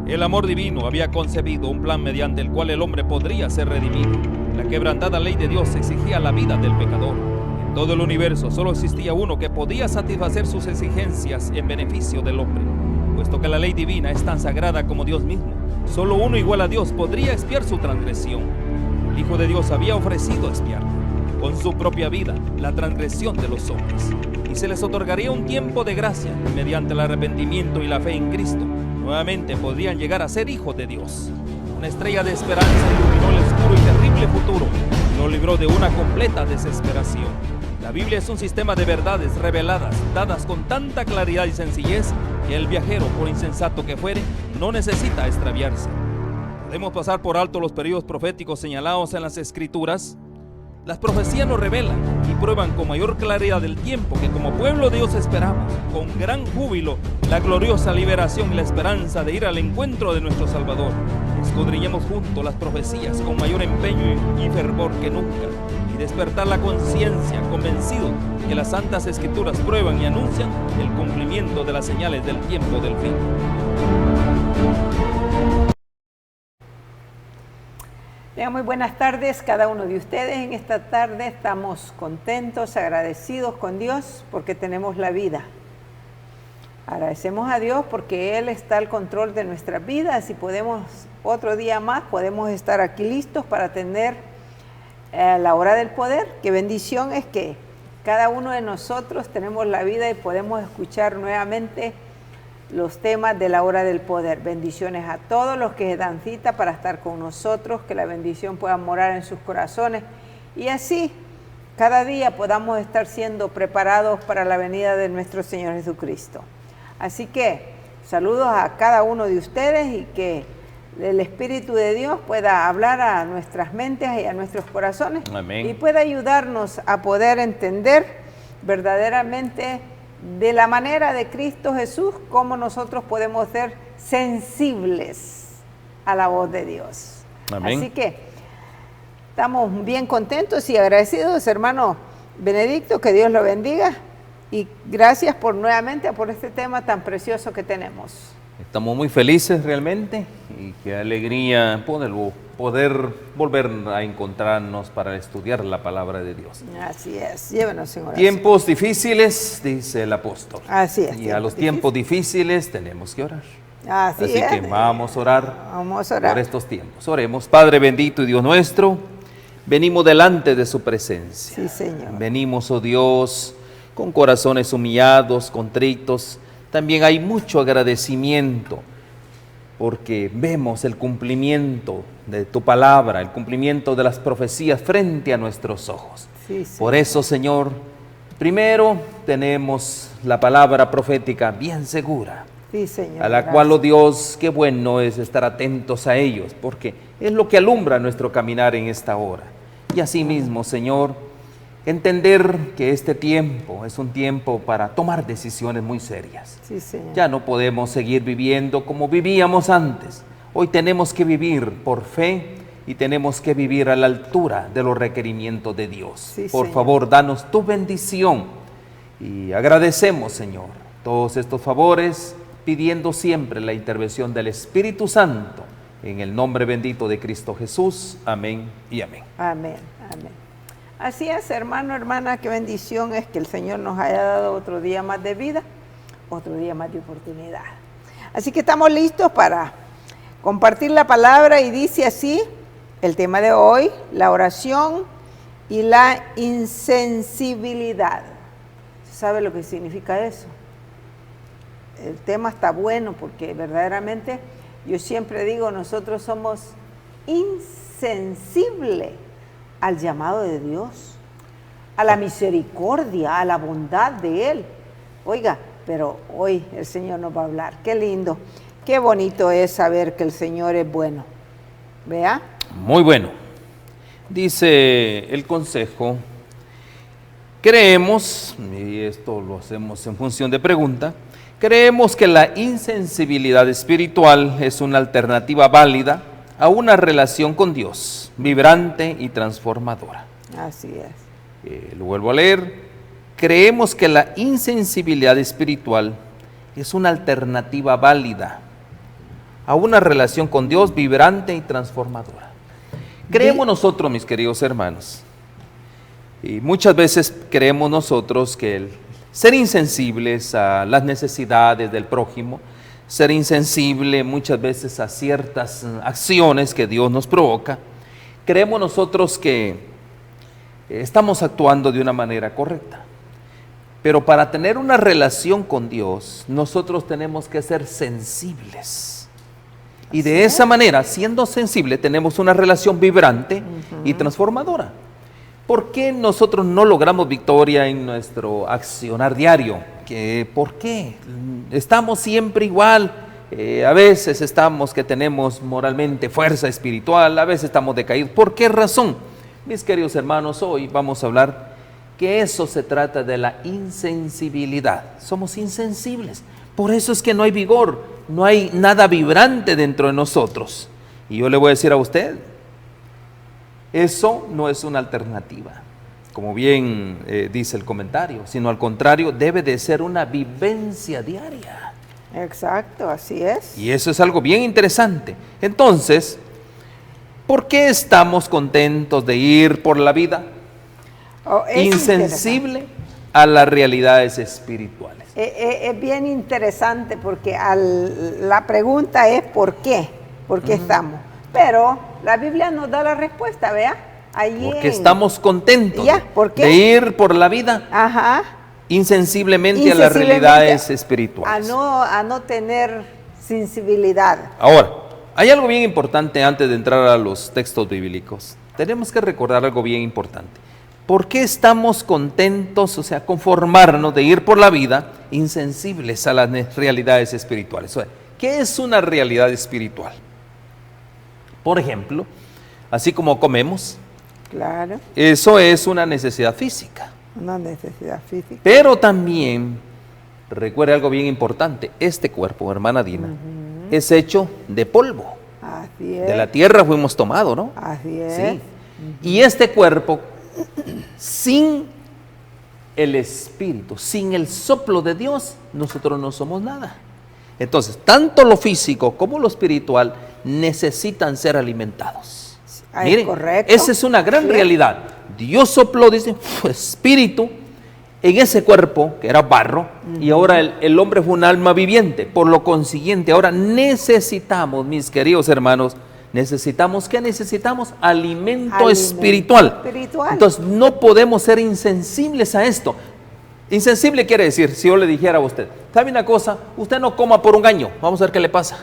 El amor divino había concebido un plan mediante el cual el hombre podría ser redimido. La quebrantada ley de Dios exigía la vida del pecador. En todo el universo solo existía uno que podía satisfacer sus exigencias en beneficio del hombre. Puesto que la ley divina es tan sagrada como Dios mismo, solo uno igual a Dios podría expiar su transgresión. El Hijo de Dios había ofrecido expiar con su propia vida la transgresión de los hombres, y se les otorgaría un tiempo de gracia, y mediante el arrepentimiento y la fe en Cristo, nuevamente podrían llegar a ser hijos de Dios. Una estrella de esperanza iluminó el oscuro y terrible futuro y nos libró de una completa desesperación. La Biblia es un sistema de verdades reveladas, dadas con tanta claridad y sencillez, que el viajero, por insensato que fuere, no necesita extraviarse. Podemos pasar por alto los periodos proféticos señalados en las Escrituras. Las profecías nos revelan y prueban con mayor claridad el tiempo que como pueblo de Dios esperamos, con gran júbilo, la gloriosa liberación y la esperanza de ir al encuentro de nuestro Salvador. Escudriñemos juntos las profecías con mayor empeño y fervor que nunca, y despertar la conciencia convencido que las Santas Escrituras prueban y anuncian el cumplimiento de las señales del tiempo del fin. Muy buenas tardes cada uno de ustedes. En esta tarde estamos contentos, agradecidos con Dios porque tenemos la vida. Agradecemos a Dios porque Él está al control de nuestras vidas y podemos, otro día más, podemos estar aquí listos para tener la hora del poder. Qué bendición es que cada uno de nosotros tenemos la vida y podemos escuchar nuevamente los temas de la hora del poder. Bendiciones a todos los que dan cita para estar con nosotros, que la bendición pueda morar en sus corazones y así cada día podamos estar siendo preparados para la venida de nuestro Señor Jesucristo. Así que saludos a cada uno de ustedes y que el Espíritu de Dios pueda hablar a nuestras mentes y a nuestros corazones. Amén. Y pueda ayudarnos a poder entender verdaderamente de la manera de Cristo Jesús, cómo nosotros podemos ser sensibles a la voz de Dios. Amén. Así que estamos bien contentos y agradecidos, hermano Benedicto, que Dios lo bendiga y gracias por nuevamente por este tema tan precioso que tenemos. Estamos muy felices realmente y qué alegría poder volver a encontrarnos para estudiar la palabra de Dios. Así es, llévenos en oración. Tiempos difíciles, dice el apóstol. Así es. Y a los tiempos difíciles tenemos que orar. Así Así es. que vamos a orar por estos tiempos. Oremos. Padre bendito y Dios nuestro, venimos delante de su presencia. Sí, Señor. Venimos, oh Dios, con corazones humillados, contritos. También hay mucho agradecimiento porque vemos el cumplimiento de tu palabra, el cumplimiento de las profecías frente a nuestros ojos. Sí, sí. Por eso, Señor, primero tenemos la palabra profética bien segura, Sí, Señor. a la Gracias. cual, oh Dios, qué bueno es estar atentos a ellos, porque es lo que alumbra nuestro caminar en esta hora. Y asimismo, Señor, entender que este tiempo es un tiempo para tomar decisiones muy serias. Sí, Señor. Ya no podemos seguir viviendo como vivíamos antes. Hoy tenemos que vivir por fe y tenemos que vivir a la altura de los requerimientos de Dios. Sí, por Señor. favor, danos tu bendición y agradecemos, Señor, todos estos favores, pidiendo siempre la intervención del Espíritu Santo, en el nombre bendito de Cristo Jesús. Amén y amén. Amén, amén. Así es, hermano, hermana, qué bendición es que el Señor nos haya dado otro día más de vida, otro día más de oportunidad. Así que estamos listos para compartir la palabra y dice así el tema de hoy, la oración y la insensibilidad. ¿Sabe lo que significa eso? El tema está bueno porque verdaderamente yo siempre digo, nosotros somos insensibles al llamado de Dios, a la misericordia, a la bondad de Él. Oiga, pero hoy el Señor nos va a hablar. Qué lindo, qué bonito es saber que el Señor es bueno. ¿Vea? Muy bueno. Dice el consejo, creemos, y esto lo hacemos en función de pregunta, creemos que la insensibilidad espiritual es una alternativa válida a una relación con Dios, vibrante y transformadora. Así es. Lo vuelvo a leer. Creemos que la insensibilidad espiritual es una alternativa válida a una relación con Dios vibrante y transformadora. Creemos nosotros, mis queridos hermanos, y muchas veces creemos nosotros que el ser insensibles a las necesidades del prójimo, ser insensible muchas veces a ciertas acciones que Dios nos provoca, creemos nosotros que estamos actuando de una manera correcta. Pero para tener una relación con Dios, nosotros tenemos que ser sensibles. Y de esa manera, siendo sensible, tenemos una relación vibrante y transformadora. ¿Por qué nosotros no logramos victoria en nuestro accionar diario? ¿Por qué? Estamos siempre igual. A veces estamos que tenemos moralmente fuerza espiritual, a veces estamos decaídos. ¿Por qué razón? Mis queridos hermanos, hoy vamos a hablar que eso se trata de la insensibilidad. Somos insensibles. Por eso es que no hay vigor, no hay nada vibrante dentro de nosotros. Y yo le voy a decir a usted, eso no es una alternativa, como bien dice el comentario, sino al contrario, debe de ser una vivencia diaria. Exacto, así es. Y eso es algo bien interesante. Entonces, ¿por qué estamos contentos de ir por la vida insensible a las realidades espirituales? Es bien interesante porque la pregunta es ¿por qué? ¿Por qué estamos? Pero la Biblia nos da la respuesta, ¿vea? Porque estamos contentos ¿por qué? de ir por la vida insensiblemente a las realidades espirituales. A no tener sensibilidad. Ahora, hay algo bien importante antes de entrar a los textos bíblicos. Tenemos que recordar algo bien importante. ¿Por qué estamos contentos, o sea, conformarnos de ir por la vida insensibles a las realidades espirituales? O sea, ¿qué es una realidad espiritual? Por ejemplo, así como comemos, claro, eso es una necesidad física. Una necesidad física. Pero también, recuerde algo bien importante, este cuerpo, hermana Dina, es hecho de polvo. Así es. De la tierra fuimos tomados, ¿no? Así es. Sí. Y este cuerpo, sin el Espíritu, sin el soplo de Dios, nosotros no somos nada. Entonces, tanto lo físico como lo espiritual necesitan ser alimentados. Miren, correcto. esa es una gran realidad. Dios sopló, dice, espíritu en ese cuerpo que era barro, y ahora el hombre fue un alma viviente. Por lo consiguiente, ahora necesitamos, mis queridos hermanos, ¿qué necesitamos? Alimento espiritual. Entonces no podemos ser insensibles a esto. Insensible quiere decir, si yo le dijera a usted, ¿sabe una cosa? Usted no coma por un año, vamos a ver qué le pasa.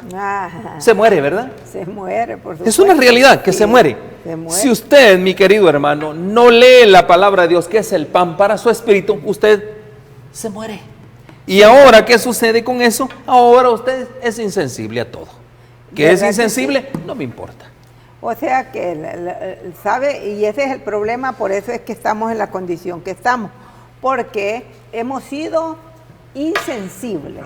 Se muere, ¿verdad? Se muere, por supuesto. Es una realidad que se muere. Si usted, mi querido hermano, no lee la palabra de Dios, que es el pan para su espíritu, usted se muere. ¿Y ahora qué sucede con eso? Ahora usted es insensible a todo. ¿Qué es insensible? No me importa. O sea que, ¿sabe? Y ese es el problema, por eso es que estamos en la condición que estamos. Porque hemos sido insensibles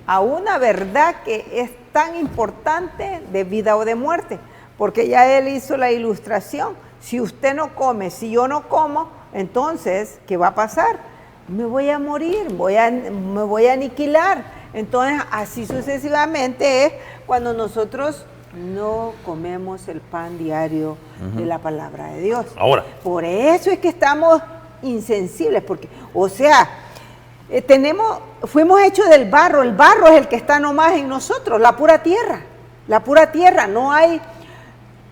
a una verdad que es tan importante de vida o de muerte. Porque ya él hizo la ilustración. Si usted no come, si yo no como, entonces, ¿qué va a pasar? Me voy a morir, me voy a aniquilar. Entonces, así sucesivamente es cuando nosotros no comemos el pan diario de la palabra de Dios. Ahora, por eso es que estamos insensibles, porque, o sea, fuimos hechos del barro, el barro es el que está nomás en nosotros, la pura tierra, no hay...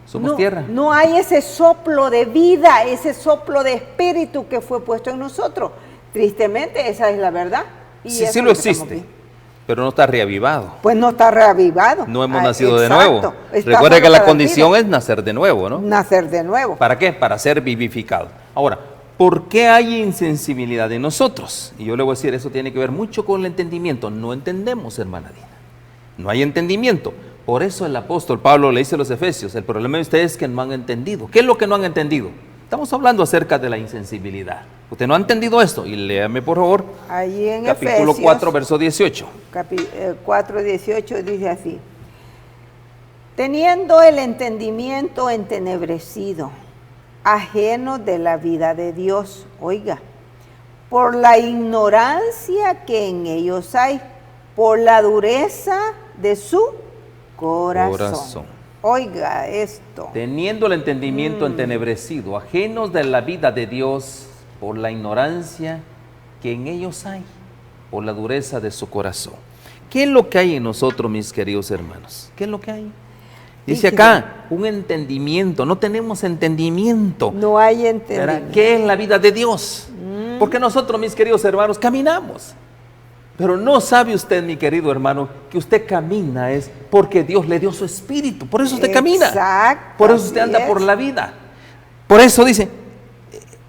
Somos tierra. No hay ese soplo de vida, ese soplo de espíritu que fue puesto en nosotros. Tristemente, esa es la verdad. Y sí lo existe, pero no está reavivado. Pues no está reavivado. No hemos nacido de nuevo. Recuerde que la condición es nacer de nuevo, ¿no? Nacer de nuevo. ¿Para qué? Para ser vivificado. Ahora, ¿por qué hay insensibilidad en nosotros? Y yo le voy a decir, eso tiene que ver mucho con el entendimiento. No entendemos, hermana Dina. No hay entendimiento. Por eso el apóstol Pablo le dice a los Efesios, el problema de ustedes es que no han entendido. ¿Qué es lo que no han entendido? Estamos hablando acerca de la insensibilidad. Usted no ha entendido esto. Y léame, por favor, allí en capítulo Efesios, 4, verso 18. 4:18 dice así: teniendo el entendimiento entenebrecido, ajeno de la vida de Dios, oiga, por la ignorancia que en ellos hay, por la dureza de su corazón. Oiga esto. Teniendo el entendimiento entenebrecido, ajenos de la vida de Dios por la ignorancia que en ellos hay, por la dureza de su corazón. ¿Qué es lo que hay en nosotros, mis queridos hermanos? ¿Qué es lo que hay? Dice acá, un entendimiento. No tenemos entendimiento. No hay entendimiento. ¿Qué es la vida de Dios? Porque nosotros, mis queridos hermanos, caminamos. Pero no sabe usted, mi querido hermano, que usted camina es porque Dios le dio su espíritu. Por eso usted camina. Exacto. Por eso usted anda por la vida. Por eso dice,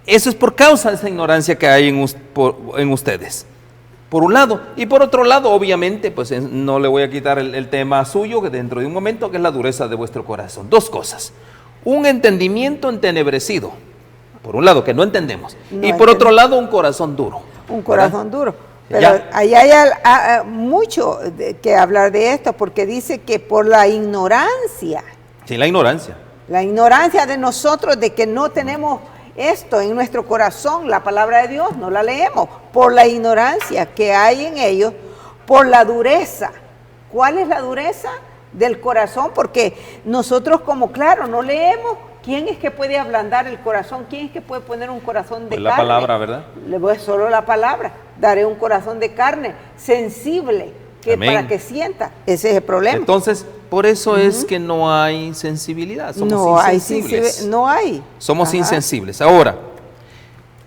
eso es por causa de esa ignorancia que hay en ustedes. Por un lado. Y por otro lado, obviamente, pues no le voy a quitar el tema suyo, que dentro de un momento, que es la dureza de vuestro corazón. Dos cosas. Un entendimiento entenebrecido. Por un lado, que no entendemos. Y por otro lado, un corazón duro. Un corazón duro. Pero ahí hay mucho que hablar de esto, porque dice que por la ignorancia. Sí, la ignorancia. La ignorancia de nosotros, de que no tenemos esto en nuestro corazón, la palabra de Dios, no la leemos. Por la ignorancia que hay en ellos, por la dureza. ¿Cuál es la dureza? Del corazón, porque nosotros como claro, no leemos. ¿Quién es que puede ablandar el corazón? ¿Quién es que puede poner un corazón de carne? La palabra, ¿verdad? Solo la palabra. Daré un corazón de carne, sensible, que para que sienta. Ese es el problema. Entonces, por eso es que no hay sensibilidad. Somos insensibles. No hay. Somos insensibles. Ahora,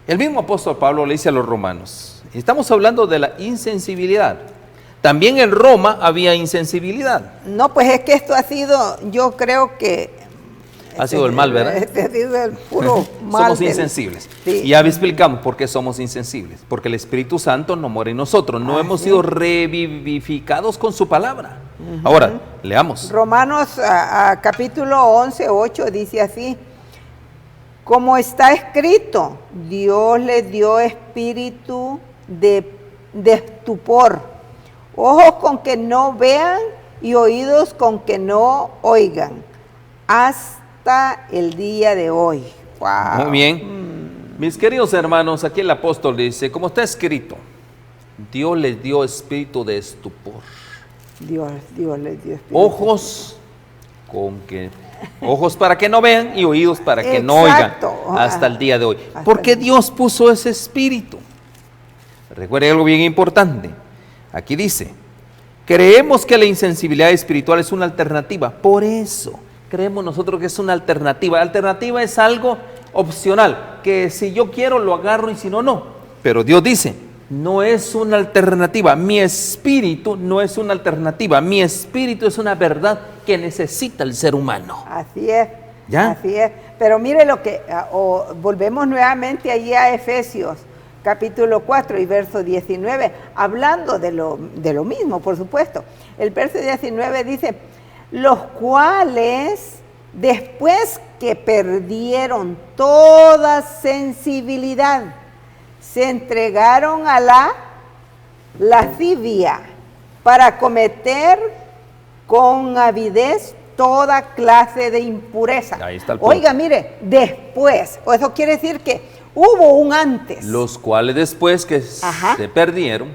el mismo apóstol Pablo le dice a los romanos, estamos hablando de la insensibilidad. También en Roma había insensibilidad. No, pues es que esto ha sido, yo creo que ha sido el mal, ¿verdad? Ha sido el puro mal. Somos insensibles. Sí. Y ya explicamos por qué somos insensibles. Porque el Espíritu Santo no muere en nosotros. No hemos sido revivificados con su palabra. Ahora, leamos. Romanos capítulo 11, 8 dice así. Como está escrito, Dios les dio espíritu de estupor. Ojos con que no vean y oídos con que no oigan. Hasta el día de hoy. Wow. Muy bien. Mis queridos hermanos, aquí el apóstol dice, como está escrito, Dios les dio espíritu de estupor. Dios les dio espíritu. Ojos para que no vean y oídos para que no oigan hasta el día de hoy. ¿Por qué Dios puso ese espíritu? Recuerde algo bien importante. Aquí dice, creemos que la insensibilidad espiritual es una alternativa. Por eso creemos nosotros que es una alternativa. La alternativa es algo opcional, que si yo quiero lo agarro y si no, no. Pero Dios dice, no es una alternativa. Mi espíritu no es una alternativa. Mi espíritu es una verdad que necesita el ser humano. Así es. ¿Ya? Así es. Pero mire lo que, volvemos nuevamente allí a Efesios, capítulo 4 y verso 19, hablando de lo mismo, por supuesto. El verso 19 dice, los cuales, después que perdieron toda sensibilidad, se entregaron a la lascivia para cometer con avidez toda clase de impureza. Ahí está el punto. Oiga, mire, después, eso quiere decir que hubo un antes. Los cuales después que perdieron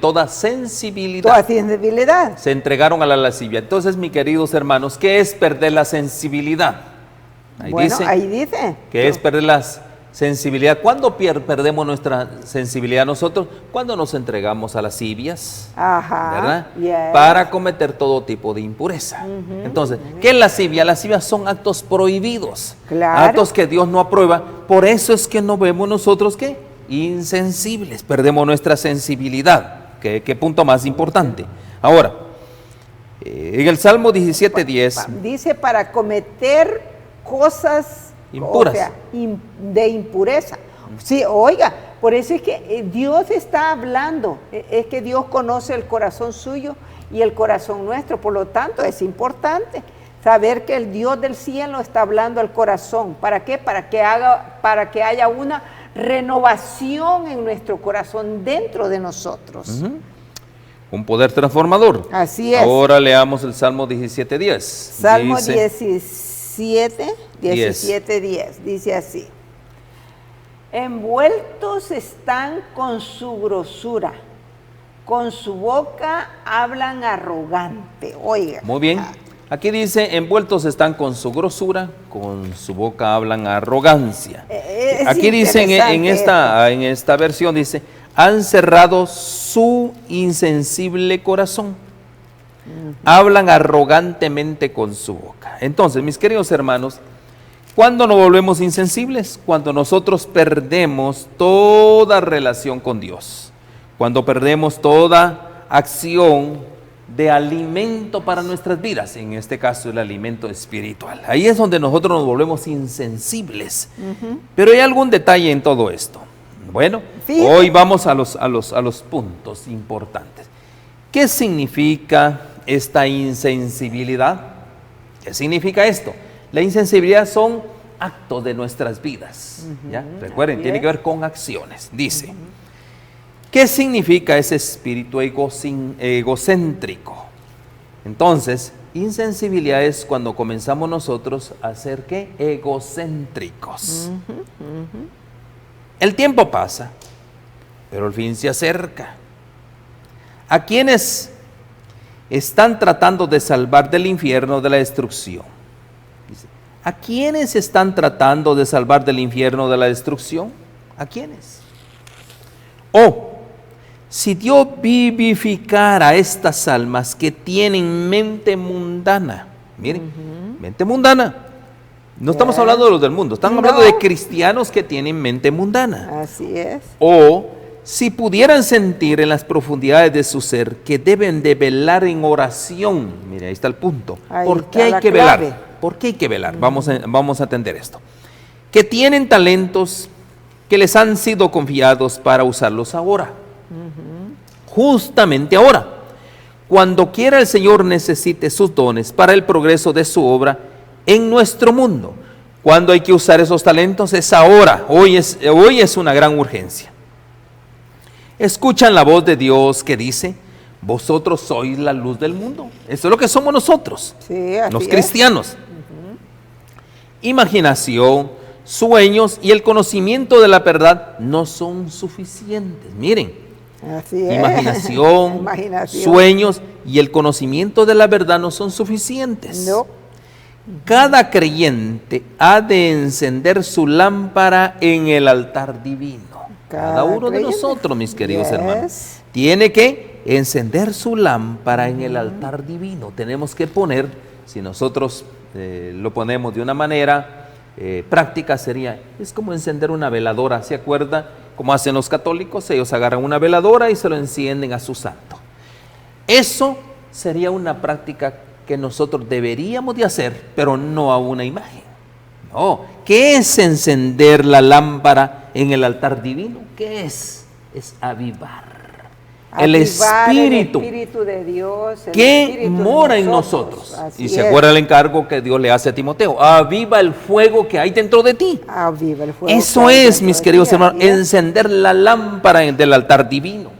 toda sensibilidad. Toda sensibilidad. Se entregaron a la lascivia. Entonces, mis queridos hermanos, ¿qué es perder la sensibilidad? Ahí dice. ¿Qué es perder la sensibilidad? ¿Cuándo perdemos nuestra sensibilidad nosotros? Cuando nos entregamos a lascivias, ¿verdad? Yes. Para cometer todo tipo de impureza. Entonces, ¿qué es lascivia? Lascivia son actos prohibidos, actos que Dios no aprueba. Por eso es que no vemos nosotros, ¿qué? Insensibles, perdemos nuestra sensibilidad. ¿Qué punto más importante? Ahora, en el Salmo 17:10 dice para cometer cosas impuras. O sea, de impureza. Sí, oiga, por eso es que Dios está hablando, es que Dios conoce el corazón suyo y el corazón nuestro, por lo tanto es importante saber que el Dios del cielo está hablando al corazón. ¿Para qué? Para que haya una renovación en nuestro corazón dentro de nosotros. Un poder transformador. Así es. Ahora leamos el Salmo 17:10. Salmo 17:10 dice así: envueltos están con su grosura, con su boca hablan arrogante. Oiga. Muy bien. Aquí dice, envueltos están con su grosura, con su boca hablan arrogancia. Aquí dice en esta versión, dice, han cerrado su insensible corazón. Hablan arrogantemente con su boca. Entonces, mis queridos hermanos, ¿cuándo nos volvemos insensibles? Cuando nosotros perdemos toda relación con Dios. Cuando perdemos toda acción de alimento para nuestras vidas, en este caso el alimento espiritual. Ahí es donde nosotros nos volvemos insensibles. Pero hay algún detalle en todo esto. Bueno, hoy vamos a los puntos importantes. ¿Qué significa esta insensibilidad? ¿Qué significa esto? La insensibilidad son actos de nuestras vidas. ¿Ya? Recuerden, tiene que ver con acciones. Dice, ¿qué significa ese espíritu egocéntrico? Entonces, insensibilidad es cuando comenzamos nosotros a ser ¿qué? Egocéntricos. El tiempo pasa, pero el fin se acerca. ¿A quiénes están tratando de salvar del infierno, de la destrucción? Dice, ¿a quiénes están tratando de salvar del infierno, de la destrucción? ¿A quiénes? Si Dios vivificara a estas almas que tienen mente mundana, miren, mente mundana, no estamos hablando de los del mundo, estamos hablando de cristianos que tienen mente mundana. Así es. O si pudieran sentir en las profundidades de su ser que deben de velar en oración, mire, ahí está el punto. ¿Por qué hay que velar? ¿Por qué hay que velar? Vamos a atender esto. Que tienen talentos que les han sido confiados para usarlos ahora. Justamente ahora, cuando quiera el Señor necesite sus dones para el progreso de su obra en nuestro mundo. Cuando hay que usar esos talentos es ahora, hoy es una gran urgencia. Escuchan la voz de Dios que dice, vosotros sois la luz del mundo. Eso es lo que somos nosotros, los cristianos. Imaginación, sueños y el conocimiento de la verdad no son suficientes. Miren, imaginación, sueños y el conocimiento de la verdad no son suficientes. No. Cada creyente ha de encender su lámpara en el altar divino. Cada uno de nosotros, mis queridos hermanos, tiene que encender su lámpara en el altar divino. Tenemos que poner, si nosotros lo ponemos de una manera práctica, es como encender una veladora. ¿Se acuerda? Como hacen los católicos, ellos agarran una veladora y se lo encienden a su santo. Eso sería una práctica que nosotros deberíamos de hacer, pero no a una imagen. No, ¿qué es encender la lámpara en el altar divino? ¿Qué es? Es avivar. El Espíritu de Dios que mora en nosotros. Y se acuerda el encargo que Dios le hace a Timoteo. Aviva el fuego que hay dentro de ti. Aviva el fuego. Eso es, mis queridos hermanos, encender la lámpara del altar divino.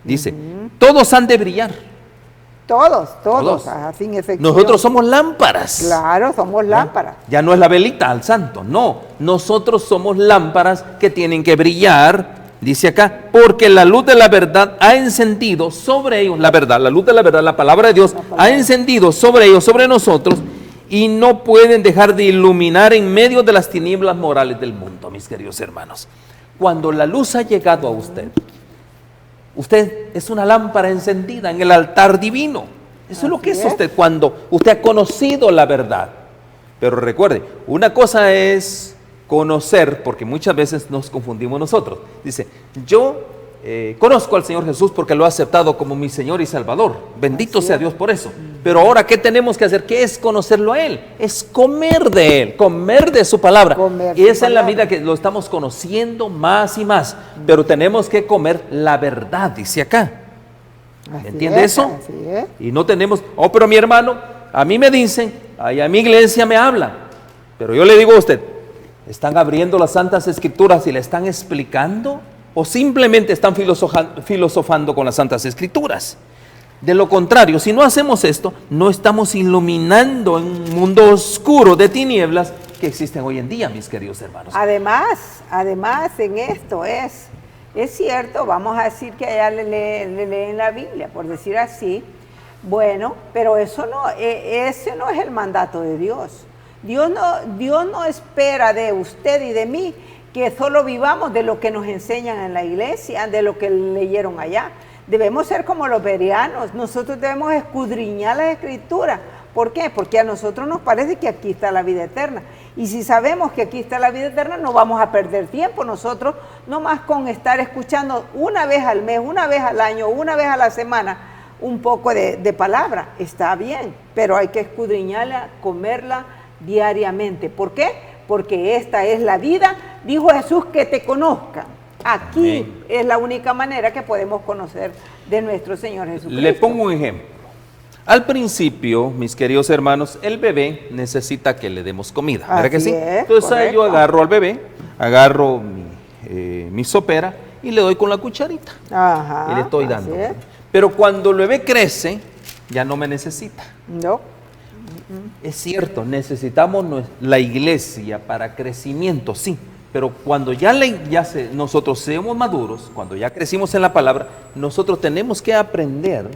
Dice, todos han de brillar. Todos. A fin efectivo. Nosotros somos lámparas. Claro, somos lámparas. Ya no es la velita al santo, no. Nosotros somos lámparas que tienen que brillar. Dice acá, porque la luz de la verdad ha encendido sobre ellos, la luz de la verdad, la palabra de Dios, ha encendido sobre ellos, sobre nosotros, y no pueden dejar de iluminar en medio de las tinieblas morales del mundo, mis queridos hermanos. Cuando la luz ha llegado a usted, usted es una lámpara encendida en el altar divino. Eso es lo que es usted cuando usted ha conocido la verdad. Pero recuerde, una cosa es conocer, porque muchas veces nos confundimos nosotros. Dice, yo conozco al Señor Jesús porque lo he aceptado como mi Señor y Salvador. Bendito sea Dios por eso. Pero ahora, ¿qué tenemos que hacer? ¿Qué es conocerlo a Él? Es comer de Él, comer de su palabra. Y esa es la vida que lo estamos conociendo más y más. Pero tenemos que comer la verdad, dice acá. ¿Entiende eso? Y no tenemos, pero mi hermano, a mí me dicen, a mi iglesia me hablan. Pero yo le digo a usted, ¿están abriendo las Santas Escrituras y le están explicando? ¿O simplemente están filosofando con las Santas Escrituras? De lo contrario, si no hacemos esto, no estamos iluminando en un mundo oscuro de tinieblas que existen hoy en día, mis queridos hermanos. Además en esto es Es cierto, vamos a decir que allá le leen la Biblia, por decir así. Bueno, pero ese no es el mandato de Dios. Dios no espera de usted y de mí que solo vivamos de lo que nos enseñan en la iglesia, de lo que leyeron allá. Debemos ser como los bereanos. Nosotros debemos escudriñar las Escrituras. ¿Por qué? Porque a nosotros nos parece que aquí está la vida eterna. Y si sabemos que aquí está la vida eterna, no vamos a perder tiempo nosotros, no más con estar escuchando una vez al mes, una vez al año, una vez a la semana, un poco de palabra. Está bien, pero hay que escudriñarla, comerla diariamente. ¿Por qué? Porque esta es la vida, dijo Jesús, que te conozcan. Aquí Amén. Es la única manera que podemos conocer de nuestro Señor Jesucristo. Le pongo un ejemplo. Al principio, mis queridos hermanos, el bebé necesita que le demos comida, ¿verdad que sí? Entonces correcto. Yo agarro al bebé, agarro mi sopera y le doy con la cucharita. Ajá, y le estoy dando. Pero cuando el bebé crece, ya no me necesita. No. Es cierto, necesitamos la iglesia para crecimiento, sí. Pero cuando nosotros seamos maduros, cuando ya crecimos en la palabra, nosotros tenemos que aprender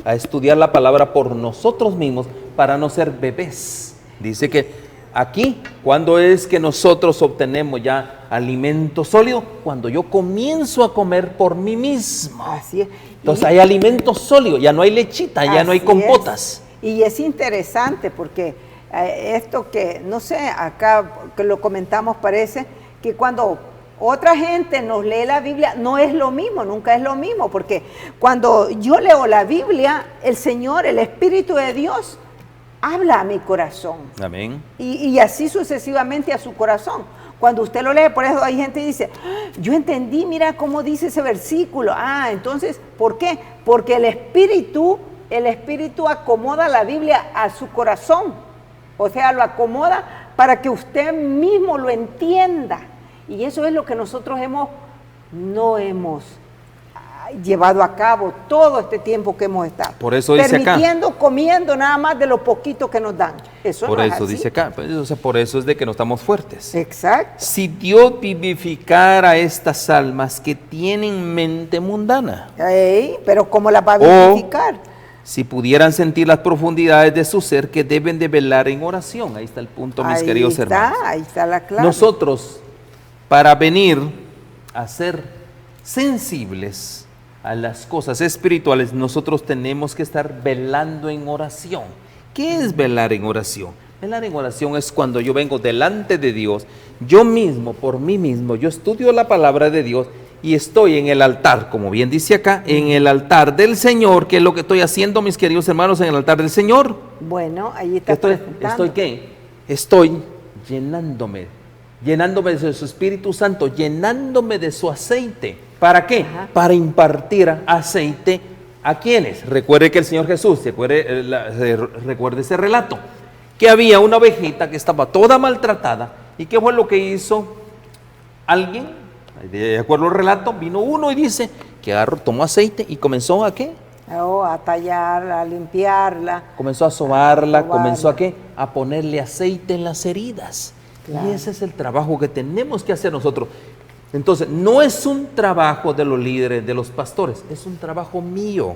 a estudiar la palabra por nosotros mismos para no ser bebés. Dice que aquí, cuando es que nosotros obtenemos ya alimento sólido, cuando yo comienzo a comer por mí mismo. Así es. Entonces hay alimento sólido, ya no hay lechita, ya no hay compotas. Y es interesante porque esto que, no sé, acá que lo comentamos parece que cuando otra gente nos lee la Biblia, no es lo mismo, nunca es lo mismo, porque cuando yo leo la Biblia, el Señor, el Espíritu de Dios, habla a mi corazón. Amén. Y así sucesivamente a su corazón. Cuando usted lo lee, por eso hay gente que dice, yo entendí, mira cómo dice ese versículo. Entonces, ¿por qué? Porque el Espíritu acomoda la Biblia a su corazón. O sea, lo acomoda para que usted mismo lo entienda. Y eso es lo que nosotros no hemos llevado a cabo todo este tiempo que hemos estado. Por eso dice acá. Permitiendo, comiendo nada más de lo poquito que nos dan. Eso por no eso es así. Dice acá. Por eso es de que no estamos fuertes. Exacto. Si Dios vivificara estas almas que tienen mente mundana. Pero ¿cómo las va a vivificar? Si pudieran sentir las profundidades de su ser, que deben de velar en oración. Ahí está el punto, mis queridos hermanos. Ahí está la clave. Nosotros, para venir a ser sensibles a las cosas espirituales, nosotros tenemos que estar velando en oración. ¿Qué es velar en oración? Velar en oración es cuando yo vengo delante de Dios, yo mismo, por mí mismo, yo estudio la palabra de Dios y estoy en el altar, como bien dice acá, en el altar del Señor. ¿Qué es lo que estoy haciendo, mis queridos hermanos, en el altar del Señor? Bueno, ahí está. ¿Estoy qué? Estoy llenándome de su Espíritu Santo, llenándome de su aceite. ¿Para qué? Ajá. Para impartir aceite a quienes. Recuerde que el Señor Jesús, recuerde ese relato, que había una ovejita que estaba toda maltratada. ¿Y qué fue lo que hizo alguien? De acuerdo al relato, vino uno y dice que tomó aceite y comenzó ¿a qué? A tallarla, a limpiarla. Comenzó a sobarla, comenzó a ponerle aceite en las heridas. Claro. Y ese es el trabajo que tenemos que hacer nosotros. Entonces, no es un trabajo de los líderes, de los pastores, es un trabajo mío.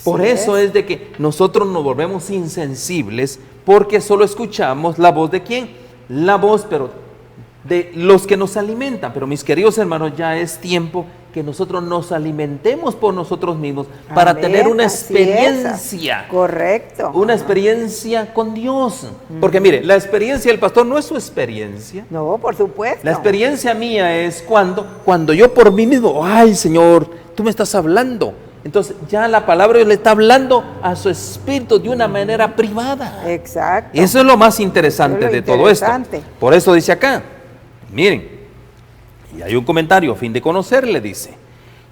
Por eso es de que nosotros nos volvemos insensibles, porque solo escuchamos la voz de ¿quién? La voz, pero de los que nos alimentan. Pero mis queridos hermanos, ya es tiempo que nosotros nos alimentemos por nosotros mismos para tener una experiencia. Correcto. Una experiencia con Dios. Porque mire, la experiencia del pastor no es su experiencia. No, por supuesto. La experiencia mía es cuando yo por mí mismo, ay Señor, tú me estás hablando. Entonces ya la palabra le está hablando a su espíritu de una manera privada. Exacto. Y eso es lo más interesante de todo esto. Por eso dice acá, miren, y hay un comentario a fin de conocerle, dice,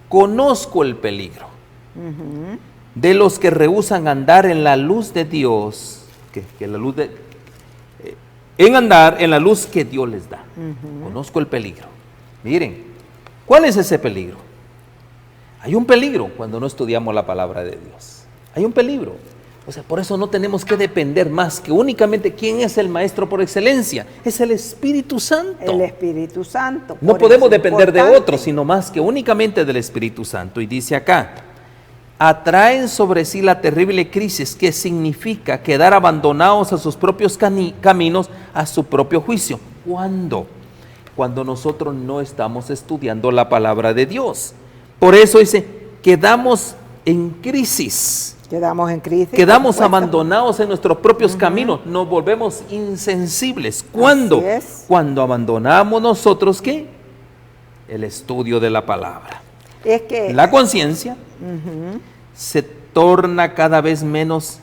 conozco el peligro de los que rehúsan andar en la luz de Dios, en andar en la luz que Dios les da. Conozco el peligro. Miren, ¿cuál es ese peligro? Hay un peligro cuando no estudiamos la palabra de Dios. Hay un peligro. O sea, por eso no tenemos que depender más que únicamente quién es el maestro por excelencia. Es el Espíritu Santo. El Espíritu Santo. No podemos depender de otro, sino más que únicamente del Espíritu Santo. Y dice acá, atraen sobre sí la terrible crisis que significa quedar abandonados a sus propios caminos, a su propio juicio. ¿Cuándo? Cuando nosotros no estamos estudiando la palabra de Dios. Por eso dice, quedamos en crisis. Quedamos en crisis. Quedamos abandonados en nuestros propios caminos, nos volvemos insensibles. ¿Cuándo? Así es. Cuando abandonamos nosotros, ¿qué? El estudio de la palabra. Es que La conciencia se torna cada vez menos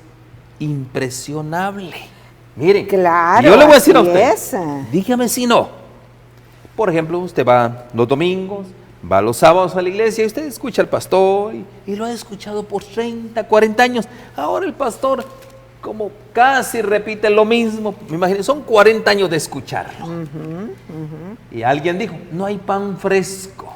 impresionable. Miren, claro, yo le voy a decir a así usted, es. dígame si no. Por ejemplo, usted va los domingos, va los sábados a la iglesia y usted escucha al pastor y lo ha escuchado por 30, 40 años. Ahora el pastor como casi repite lo mismo. Me imagino, son 40 años de escucharlo. Y alguien dijo, no hay pan fresco.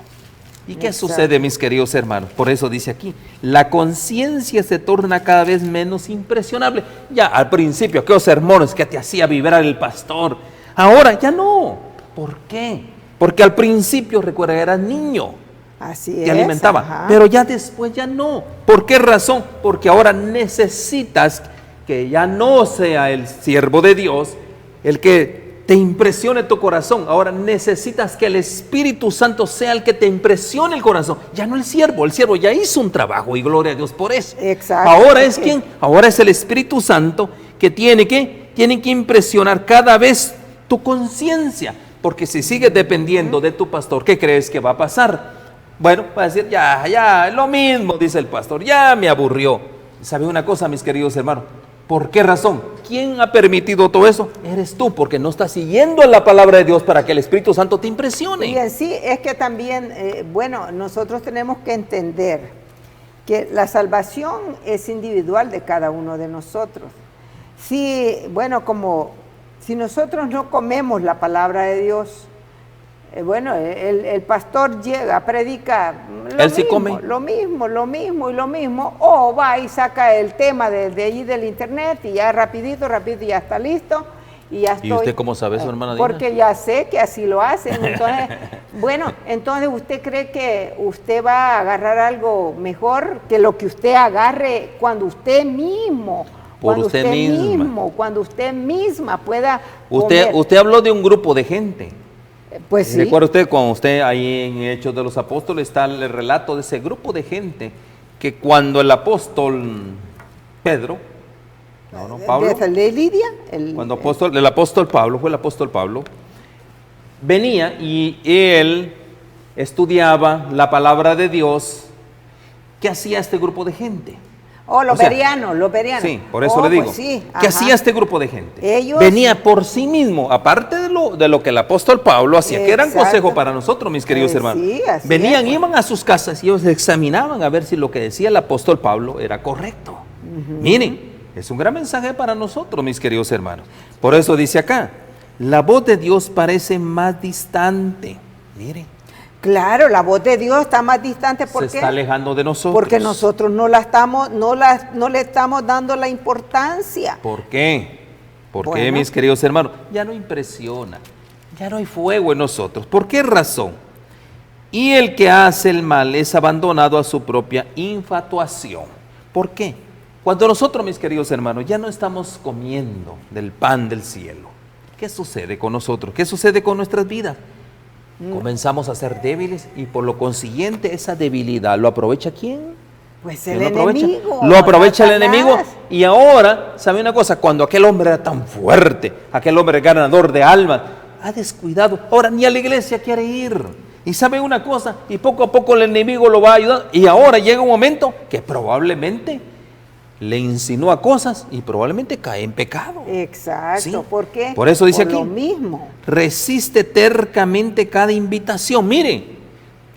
¿Y qué sucede, mis queridos hermanos? Por eso dice aquí, la conciencia se torna cada vez menos impresionable. Ya al principio, aquellos sermones que te hacía vibrar el pastor, ahora ya no. ¿Por qué? Porque al principio, recuerda, eras niño, así te es, alimentaba, ajá. pero ya después ya no. ¿Por qué razón? Porque ahora necesitas que ya no sea el siervo de Dios el que te impresione tu corazón. Ahora necesitas que el Espíritu Santo sea el que te impresione el corazón. Ya no el siervo ya hizo un trabajo y gloria a Dios por eso. Exacto. Ahora es ¿quién? Ahora es el Espíritu Santo que tiene que impresionar cada vez tu conciencia. Porque si sigues dependiendo de tu pastor, ¿qué crees que va a pasar? Bueno, va a decir, ya, lo mismo, dice el pastor, ya me aburrió. ¿Sabe una cosa, mis queridos hermanos? ¿Por qué razón? ¿Quién ha permitido todo eso? Eres tú, porque no estás siguiendo la palabra de Dios para que el Espíritu Santo te impresione. Y en sí es que también, nosotros tenemos que entender que la salvación es individual de cada uno de nosotros. Si nosotros no comemos la palabra de Dios, el pastor llega, predica lo mismo, o va y saca el tema de ahí del internet y ya rapidito, ya está listo. Y ya estoy, ¿y usted cómo sabe eso, hermana Dina? Porque ya sé que así lo hacen. Entonces, entonces ¿usted cree que usted va a agarrar algo mejor que lo que usted agarre cuando usted mismo? Cuando usted misma pueda comer. Usted habló de un grupo de gente. Pues sí. ¿Recuerda usted cuando usted ahí en Hechos de los Apóstoles está el relato de ese grupo de gente que cuando el apóstol Pedro, Pablo, de Lidia, cuando el apóstol Pablo venía y él estudiaba la palabra de Dios, ¿qué hacía este grupo de gente? Los berianos. Sí, por eso le digo. Pues sí, ¿qué hacía este grupo de gente? Ellos venía por sí mismo, aparte de lo que el apóstol Pablo hacía, que era un consejo para nosotros, mis queridos hermanos. Sí, así venían, es. Iban a sus casas y ellos examinaban a ver si lo que decía el apóstol Pablo era correcto. Miren, es un gran mensaje para nosotros, mis queridos hermanos. Por eso dice acá, la voz de Dios parece más distante. Miren. Claro, la voz de Dios está más distante. ¿Por qué? Se está alejando de nosotros. Porque nosotros no le estamos dando la importancia. ¿Por qué? ¿Por qué, mis queridos hermanos? Ya no impresiona, ya no hay fuego en nosotros. ¿Por qué razón? Y el que hace el mal es abandonado a su propia infatuación. ¿Por qué? Cuando nosotros, mis queridos hermanos, ya no estamos comiendo del pan del cielo, ¿qué sucede con nosotros? ¿Qué sucede con nuestras vidas? Comenzamos a ser débiles y por lo consiguiente esa debilidad ¿lo aprovecha quién? Pues el enemigo. Lo aprovecha el enemigo. Y ahora, ¿sabe una cosa? Cuando aquel hombre era tan fuerte, aquel hombre ganador de almas, ha descuidado, ahora ni a la iglesia quiere ir. Y sabe una cosa, y poco a poco el enemigo lo va ayudando. Y ahora llega un momento que probablemente le insinúa cosas y probablemente cae en pecado. Exacto. ¿Sí? ¿Por qué? Por eso dice aquí, lo mismo. Resiste tercamente cada invitación. Mire,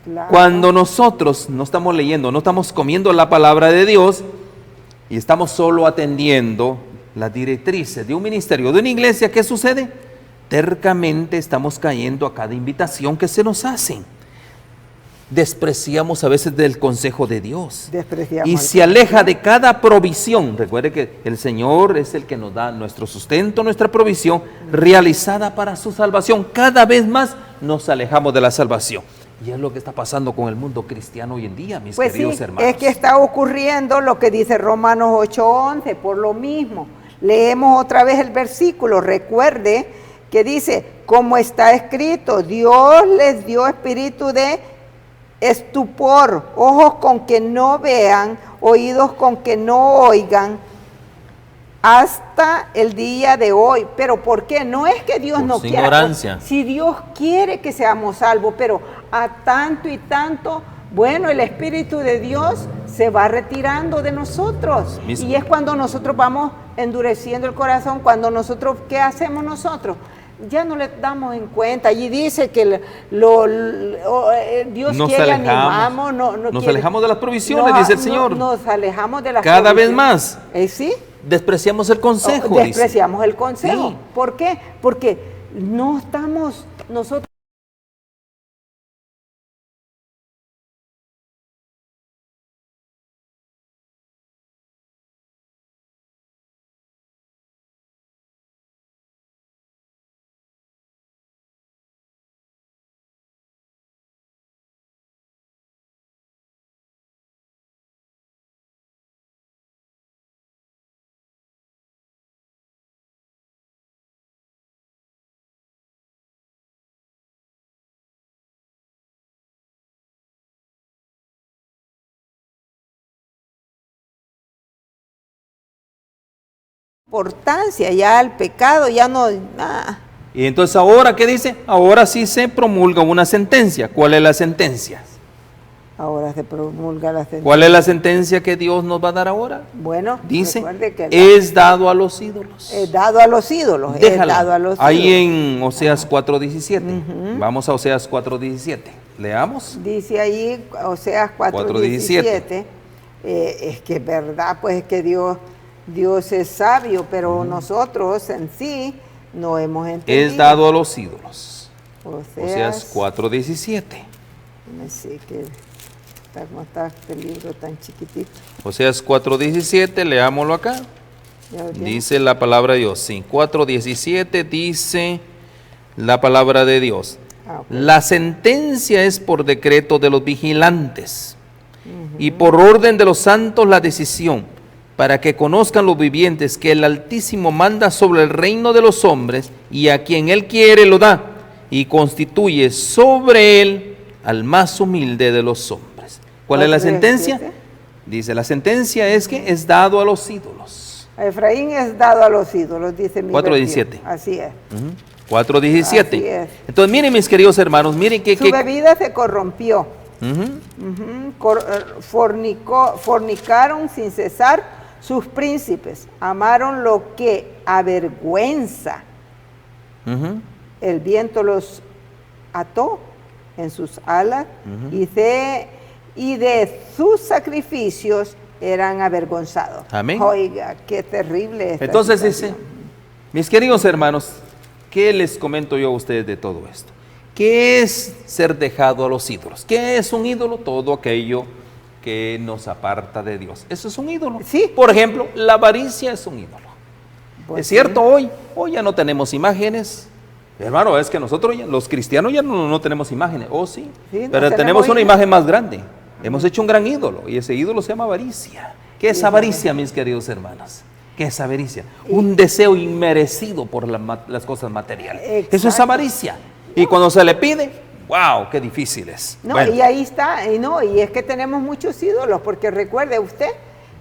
Claro. cuando nosotros no estamos leyendo, no estamos comiendo la palabra de Dios y estamos solo atendiendo las directrices de un ministerio, de una iglesia, ¿qué sucede? Tercamente estamos cayendo a cada invitación que se nos hace. despreciamos a veces del consejo de Dios. Despreciamos Y se aleja de cada provisión. Recuerde que el Señor es el que nos da nuestro sustento, nuestra provisión realizada para su salvación. Cada vez más nos alejamos de la salvación. Y es lo que está pasando con el mundo cristiano hoy en día, mis queridos hermanos. Es que está ocurriendo lo que dice Romanos 8:11, por lo mismo. Leemos otra vez el versículo, recuerde que dice, como está escrito, Dios les dio espíritu de estupor, ojos con que no vean, oídos con que no oigan, hasta el día de hoy. ¿Pero por qué? No es que Dios no quiera. Ignorancia. Si Dios quiere que seamos salvos, pero a tanto y tanto, bueno, el Espíritu de Dios se va retirando de nosotros. Y es cuando nosotros vamos endureciendo el corazón, cuando nosotros, ¿qué hacemos nosotros? Ya no le damos en cuenta. Allí dice que Dios nos quiere alejamos, animamos. Nos alejamos de las provisiones, dice el Señor. Nos alejamos de las cada provisiones. vez más. ¿Sí? Despreciamos el consejo. Despreciamos el consejo. Sí. ¿Por qué? Porque no estamos nosotros. Importancia ya al pecado, ya no. Y entonces ahora, ¿qué dice? Ahora sí se promulga una sentencia. ¿Cuál es la sentencia? Ahora se promulga la sentencia. ¿Cuál es la sentencia que Dios nos va a dar ahora? Bueno, dice, que es dado a los ídolos. Es dado a los ídolos. Déjala. Es dado a los ahí ídolos. en Oseas 4:17. Vamos a Oseas 4:17. Leamos. Dice ahí Oseas 4:17. Es que es verdad, pues es que Dios es sabio, pero nosotros en sí no hemos entendido. Es dado a los ídolos. Oseas 4:17. No sé qué. ¿Cómo está este libro tan chiquitito? Oseas 4:17, leámoslo acá. Dice la palabra de Dios. Sí, 4:17 dice la palabra de Dios. Okay. La sentencia es por decreto de los vigilantes y por orden de los santos la decisión, para que conozcan los vivientes que el Altísimo manda sobre el reino de los hombres, y a quien Él quiere lo da, y constituye sobre él al más humilde de los hombres. ¿Cuál es la sentencia? Dice, la sentencia es que es dado a los ídolos. A Efraín es dado a los ídolos, dice mi 4:17. Así es. 4:17. Entonces, miren, mis queridos hermanos, miren que... Su bebida se corrompió. Fornicaron sin cesar sus príncipes. Amaron lo que avergüenza. El viento los ató en sus alas y de sus sacrificios eran avergonzados. Amén. Oiga, qué terrible esta Entonces situación. dice, mis queridos hermanos, ¿qué les comento yo a ustedes de todo esto? ¿Qué es ser dejado a los ídolos? ¿Qué es un ídolo? Todo aquello que nos aparta de Dios. Eso es un ídolo. Sí. Por ejemplo, la avaricia es un ídolo. Pues es cierto, hoy ya no tenemos imágenes. Hermano, es que nosotros, los cristianos, ya no tenemos imágenes. Oh, sí, pero tenemos una imagen más grande. Hemos hecho un gran ídolo, y ese ídolo se llama avaricia. ¿Qué es avaricia, mis queridos hermanos? ¿Qué es avaricia? Un deseo inmerecido por las cosas materiales. Exacto. Eso es avaricia. Y cuando se le pide, ¡wow! ¡Qué difícil es! No, bueno. Y ahí está, y es que tenemos muchos ídolos, porque recuerde usted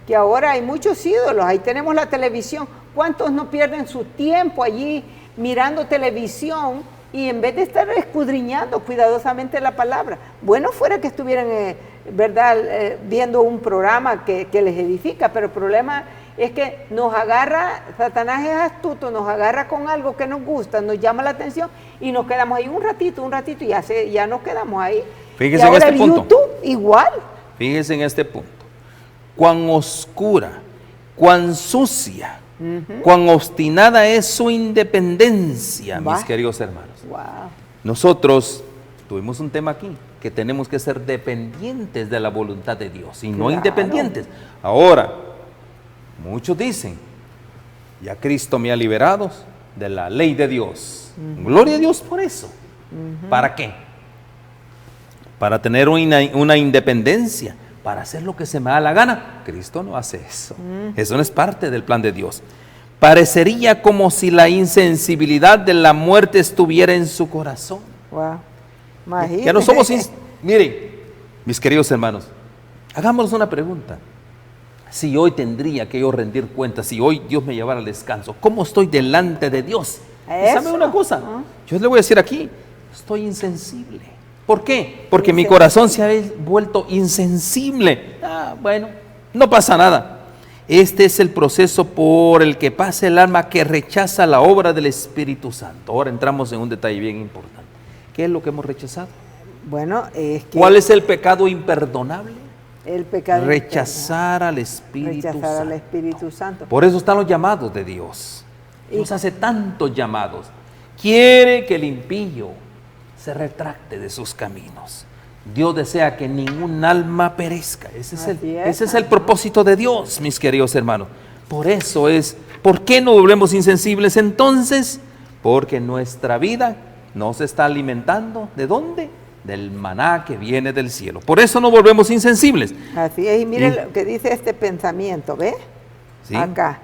que ahora hay muchos ídolos. Ahí tenemos la televisión. ¿Cuántos no pierden su tiempo allí mirando televisión y en vez de estar escudriñando cuidadosamente la palabra? Bueno, fuera que estuvieran, ¿verdad?, viendo un programa que les edifica, pero el problema es que nos agarra, Satanás es astuto, nos agarra con algo que nos gusta, nos llama la atención y nos quedamos ahí un ratito y ya nos quedamos ahí. Fíjese y ahora en este el punto. YouTube igual. Fíjese en este punto. Cuán oscura, cuán sucia, cuán obstinada es su independencia, mis queridos hermanos. Wow. Nosotros tuvimos un tema aquí. que tenemos que ser dependientes de la voluntad de Dios y no independientes. Ahora, muchos dicen, ya Cristo me ha liberado de la ley de Dios. Gloria a Dios por eso. ¿Para qué? Para tener una independencia, para hacer lo que se me da la gana. Cristo no hace eso. Eso no es parte del plan de Dios. Parecería como si la insensibilidad de la muerte estuviera en su corazón. Wow. Ya no somos... Miren, mis queridos hermanos, hagámonos una pregunta. Si hoy tendría que yo rendir cuentas, si hoy Dios me llevara al descanso, ¿cómo estoy delante de Dios? ¿Sabe una cosa? Yo le voy a decir aquí, estoy insensible. ¿Por qué? Porque mi corazón se ha vuelto insensible. Bueno, no pasa nada. Este es el proceso por el que pasa el alma que rechaza la obra del Espíritu Santo. Ahora entramos en un detalle bien importante. ¿Qué es lo que hemos rechazado? Bueno, es que... ¿Cuál es el pecado imperdonable? El pecado rechazar al Espíritu Santo. Al Espíritu Santo. Por eso están los llamados de Dios. Dios hace tantos llamados. Quiere que el impío se retracte de sus caminos. Dios desea que ningún alma perezca. Ese es el propósito de Dios, mis queridos hermanos. Por eso es, ¿por qué no volvemos insensibles entonces? Porque nuestra vida no se está alimentando, ¿de dónde? Del maná que viene del cielo. Por eso no volvemos insensibles. Así es, y miren lo que dice este pensamiento, ¿ve? ¿Sí? Acá.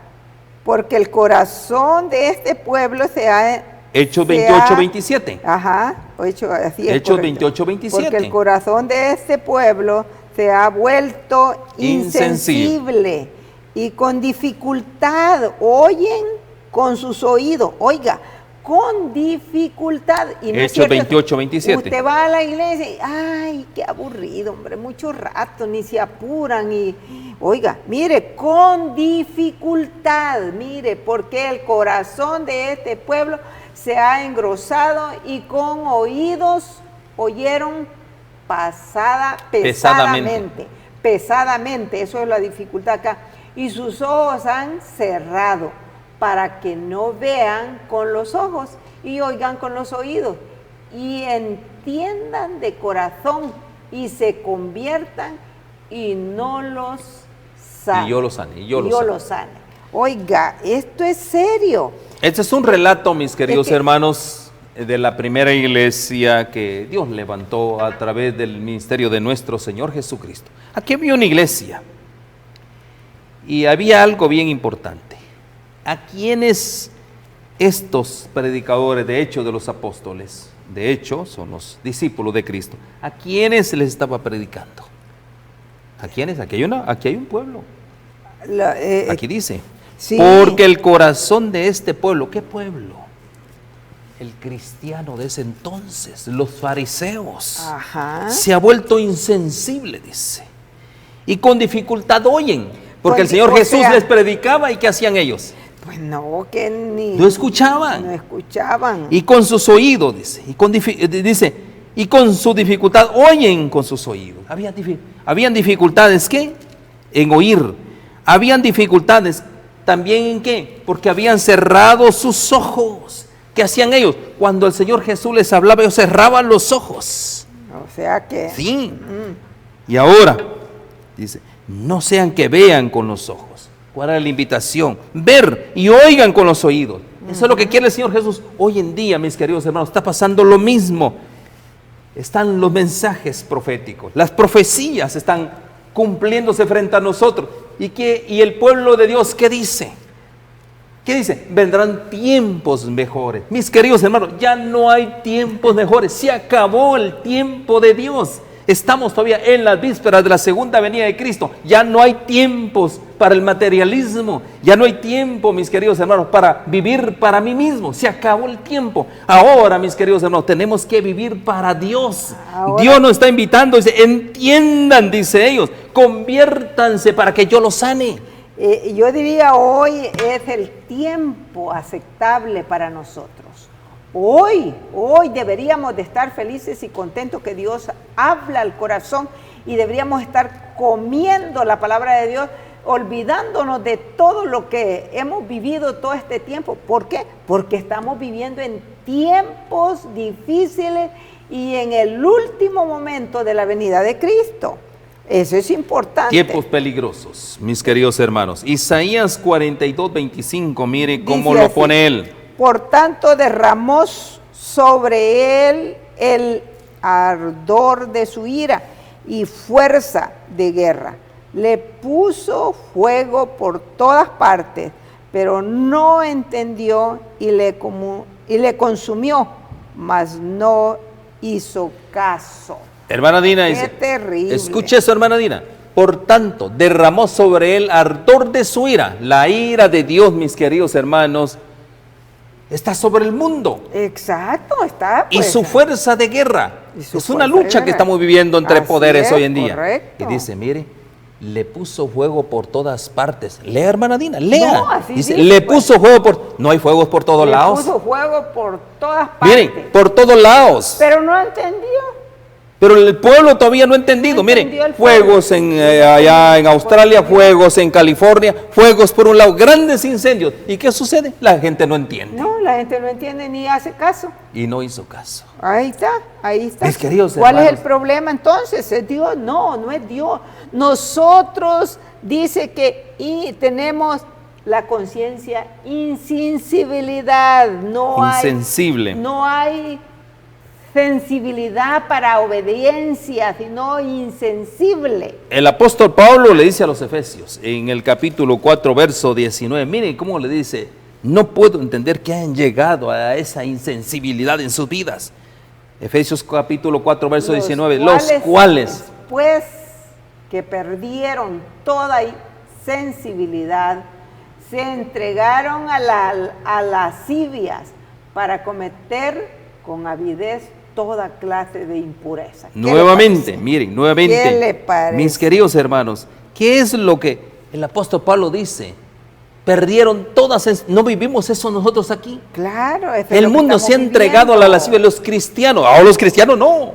Porque el corazón de este pueblo se ha... Hechos 28, 27. Ajá, así es. Hechos 28, 27. Porque el corazón de este pueblo se ha vuelto insensible y con dificultad oyen con sus oídos. Oiga, con dificultad. Y no Hechos 28, 27. Usted va a la iglesia y, ay, qué aburrido, hombre, mucho rato, ni se apuran. Y, oiga, mire, con dificultad, mire, porque el corazón de este pueblo se ha engrosado y con oídos oyeron pesadamente, eso es la dificultad acá. Y sus ojos han cerrado, para que no vean con los ojos y oigan con los oídos y entiendan de corazón y se conviertan y no los sanen. Y yo los sane. Oiga, esto es serio. Este es un relato, mis queridos hermanos, de la primera iglesia que Dios levantó a través del ministerio de nuestro Señor Jesucristo. Aquí había una iglesia y había algo bien importante. ¿A quiénes estos predicadores, de hecho, de los apóstoles, de hecho, son los discípulos de Cristo, a quiénes les estaba predicando? ¿A quiénes? Aquí hay un pueblo. Aquí dice, sí. Porque el corazón de este pueblo, ¿qué pueblo? El cristiano de ese entonces, los fariseos, se ha vuelto insensible, dice, y con dificultad oyen, porque el Señor Jesús les predicaba, ¿y qué hacían ellos? Pues no, que ni... No escuchaban. No escuchaban. Y con sus oídos, dice, y con su dificultad oyen con sus oídos. Habían dificultades, ¿qué? En oír. Habían dificultades también en ¿qué? Porque habían cerrado sus ojos. ¿Qué hacían ellos? Cuando el Señor Jesús les hablaba, ellos cerraban los ojos. O sea que... Sí. Y ahora, dice, no sean que vean con los ojos. ¿Cuál era la invitación? Ver y oigan con los oídos. Eso es lo que quiere el Señor Jesús. Hoy en día, mis queridos hermanos, está pasando lo mismo. Están los mensajes proféticos. Las profecías están cumpliéndose frente a nosotros. ¿Y el pueblo de Dios qué dice? ¿Qué dice? Vendrán tiempos mejores. Mis queridos hermanos, ya no hay tiempos mejores. Se acabó el tiempo de Dios. Estamos todavía en las vísperas de la segunda venida de Cristo. Ya no hay tiempos para el materialismo. Ya no hay tiempo, mis queridos hermanos, para vivir para mí mismo. Se acabó el tiempo. Ahora, mis queridos hermanos, tenemos que vivir para Dios. Dios nos está invitando. Dice, entiendan, dice ellos, conviértanse para que yo los sane. Yo diría, hoy es el tiempo aceptable para nosotros. Hoy deberíamos de estar felices y contentos que Dios habla al corazón y deberíamos estar comiendo la palabra de Dios, olvidándonos de todo lo que hemos vivido todo este tiempo. ¿Por qué? Porque estamos viviendo en tiempos difíciles y en el último momento de la venida de Cristo. Eso es importante. Tiempos peligrosos, mis queridos hermanos. Isaías 42:25, mire cómo Dice lo así: pone él. Por tanto derramó sobre él el ardor de su ira y fuerza de guerra. Le puso fuego por todas partes, pero no entendió y le consumió, mas no hizo caso. Hermana Dina Qué dice, terrible. escuche eso, hermana Dina. Por tanto, derramó sobre él ardor de su ira. La ira de Dios, mis queridos hermanos, está sobre el mundo. Exacto, está. Y su fuerza de guerra. Es una fuerza de lucha que guerra. estamos viviendo entre Así poderes es, hoy en día. correcto. Y dice, mire, le puso fuego por todas partes. Lea, hermana Dina, lea. No, así dice, dice, le pues. puso fuego por... No hay fuegos por todos Le lados. puso fuego por todas partes. Miren, por todos lados. Pero no entendió. Pero el pueblo todavía no ha entendido. No Miren, entendió el fuego. fuegos allá en Australia, fuegos en California, fuegos por un lado, grandes incendios. ¿Y qué sucede? La gente no entiende. No, la gente no entiende ni hace caso. Y no hizo caso. Ahí está, ahí está. Mis queridos ¿Cuál hermanos, es el problema entonces? ¿Es Dios? No, no es Dios. Nosotros dice que tenemos la conciencia insensibilidad. insensible. No hay sensibilidad para obediencia, sino insensible. El apóstol Pablo le dice a los Efesios, en el capítulo 4, verso 19, miren cómo le dice, no puedo entender que hayan llegado a esa insensibilidad en sus vidas. Efesios capítulo 4, verso 19, los cuales, después que perdieron toda sensibilidad, se entregaron a lascivias para cometer con avidez toda clase de impureza. nuevamente, miren, nuevamente, ¿Qué le parece? mis queridos hermanos, ¿qué es lo que el apóstol Pablo dice? Perdieron todas, no vivimos eso nosotros aquí. Claro, eso es El lo que mundo estamos se ha entregado a la lascivia, los cristianos, ahora los cristianos no,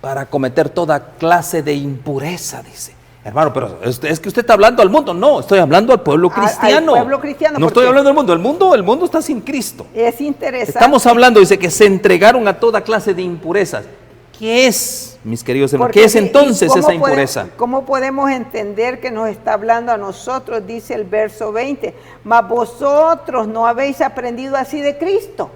para cometer toda clase de impureza, dice. Hermano, pero es que usted está hablando al mundo. No, estoy hablando al pueblo cristiano. Al pueblo cristiano. No estoy hablando del mundo. El mundo está sin Cristo. Es interesante. Estamos hablando, dice, que se entregaron a toda clase de impurezas. ¿Qué es, mis queridos hermanos? ¿Qué es entonces esa impureza? ¿Cómo podemos entender que nos está hablando a nosotros? Dice el verso 20. Mas vosotros no habéis aprendido así de Cristo.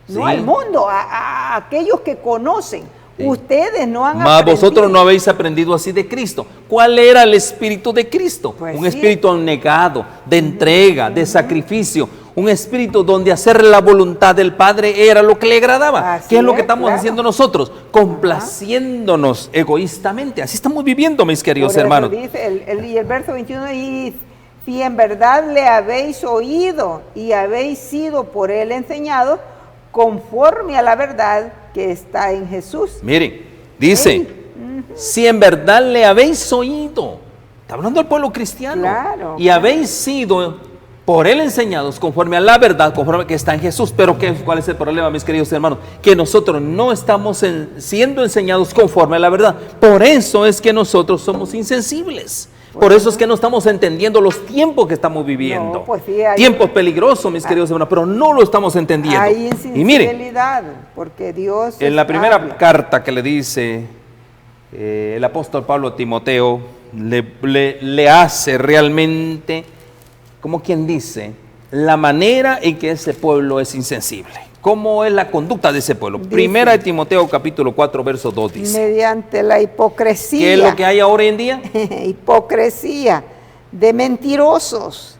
No Sí. al mundo, a aquellos que conocen. Sí. Ustedes no han Mas aprendido. vosotros no habéis aprendido así de Cristo. ¿Cuál era el espíritu de Cristo? Pues un sí. espíritu abnegado, de entrega, de sacrificio. Un espíritu donde hacer la voluntad del Padre era lo que le agradaba. Así ¿Qué es lo es, que estamos claro. haciendo nosotros? Complaciéndonos egoístamente. Así estamos viviendo, mis queridos Por eso hermanos. dice y el verso 21, y si en verdad le habéis oído y habéis sido por él enseñados, conforme a la verdad que está en Jesús. Miren, dice, si en verdad le habéis oído, está hablando del pueblo cristiano, Claro, y habéis sido por él enseñados conforme a la verdad, conforme que está en Jesús. Pero ¿cuál es el problema, mis queridos hermanos? Que nosotros no estamos siendo enseñados conforme a la verdad. Por eso es que nosotros somos insensibles. Por eso es que no estamos entendiendo los tiempos que estamos viviendo. No, pues sí, hay- Tiempos peligrosos, mis queridos hermanos, pero no lo estamos entendiendo. Hay Y miren, insensibilidad, porque Dios en la primera habla. carta que le dice el apóstol Pablo a Timoteo, le hace realmente, como quien dice, la manera en que ese pueblo es insensible. ¿Cómo es la conducta de ese pueblo? Dice, Primera de Timoteo capítulo 4, verso 2 dice. Mediante la hipocresía. ¿Qué es lo que hay ahora en día? Hipocresía de mentirosos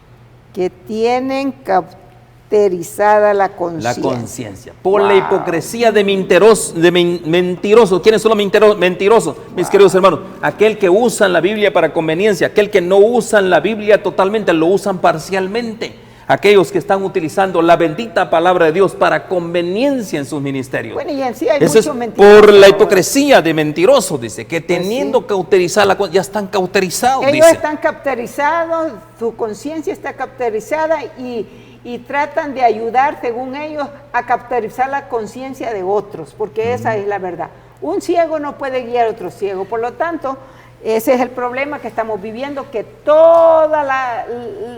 que tienen cauterizada la La conciencia. conciencia. Por la Wow. hipocresía de mentirosos. ¿Quiénes son los mentirosos? Mis queridos hermanos, aquel que usa la Biblia para conveniencia, aquel que no usa la Biblia totalmente, lo usan parcialmente. Aquellos que están utilizando la bendita palabra de Dios para conveniencia en sus ministerios. Bueno, y en sí hay Eso es muchos mentirosos por la ahora. hipocresía de mentirosos, dice, que Pues teniendo sí. cauterizada la conciencia, ya están cauterizados, Ellos dice. están cauterizados, su conciencia está cauterizada y tratan de ayudar, según ellos, a cauterizar la conciencia de otros, porque esa es la verdad. Un ciego no puede guiar a otro ciego, por lo tanto, ese es el problema que estamos viviendo, que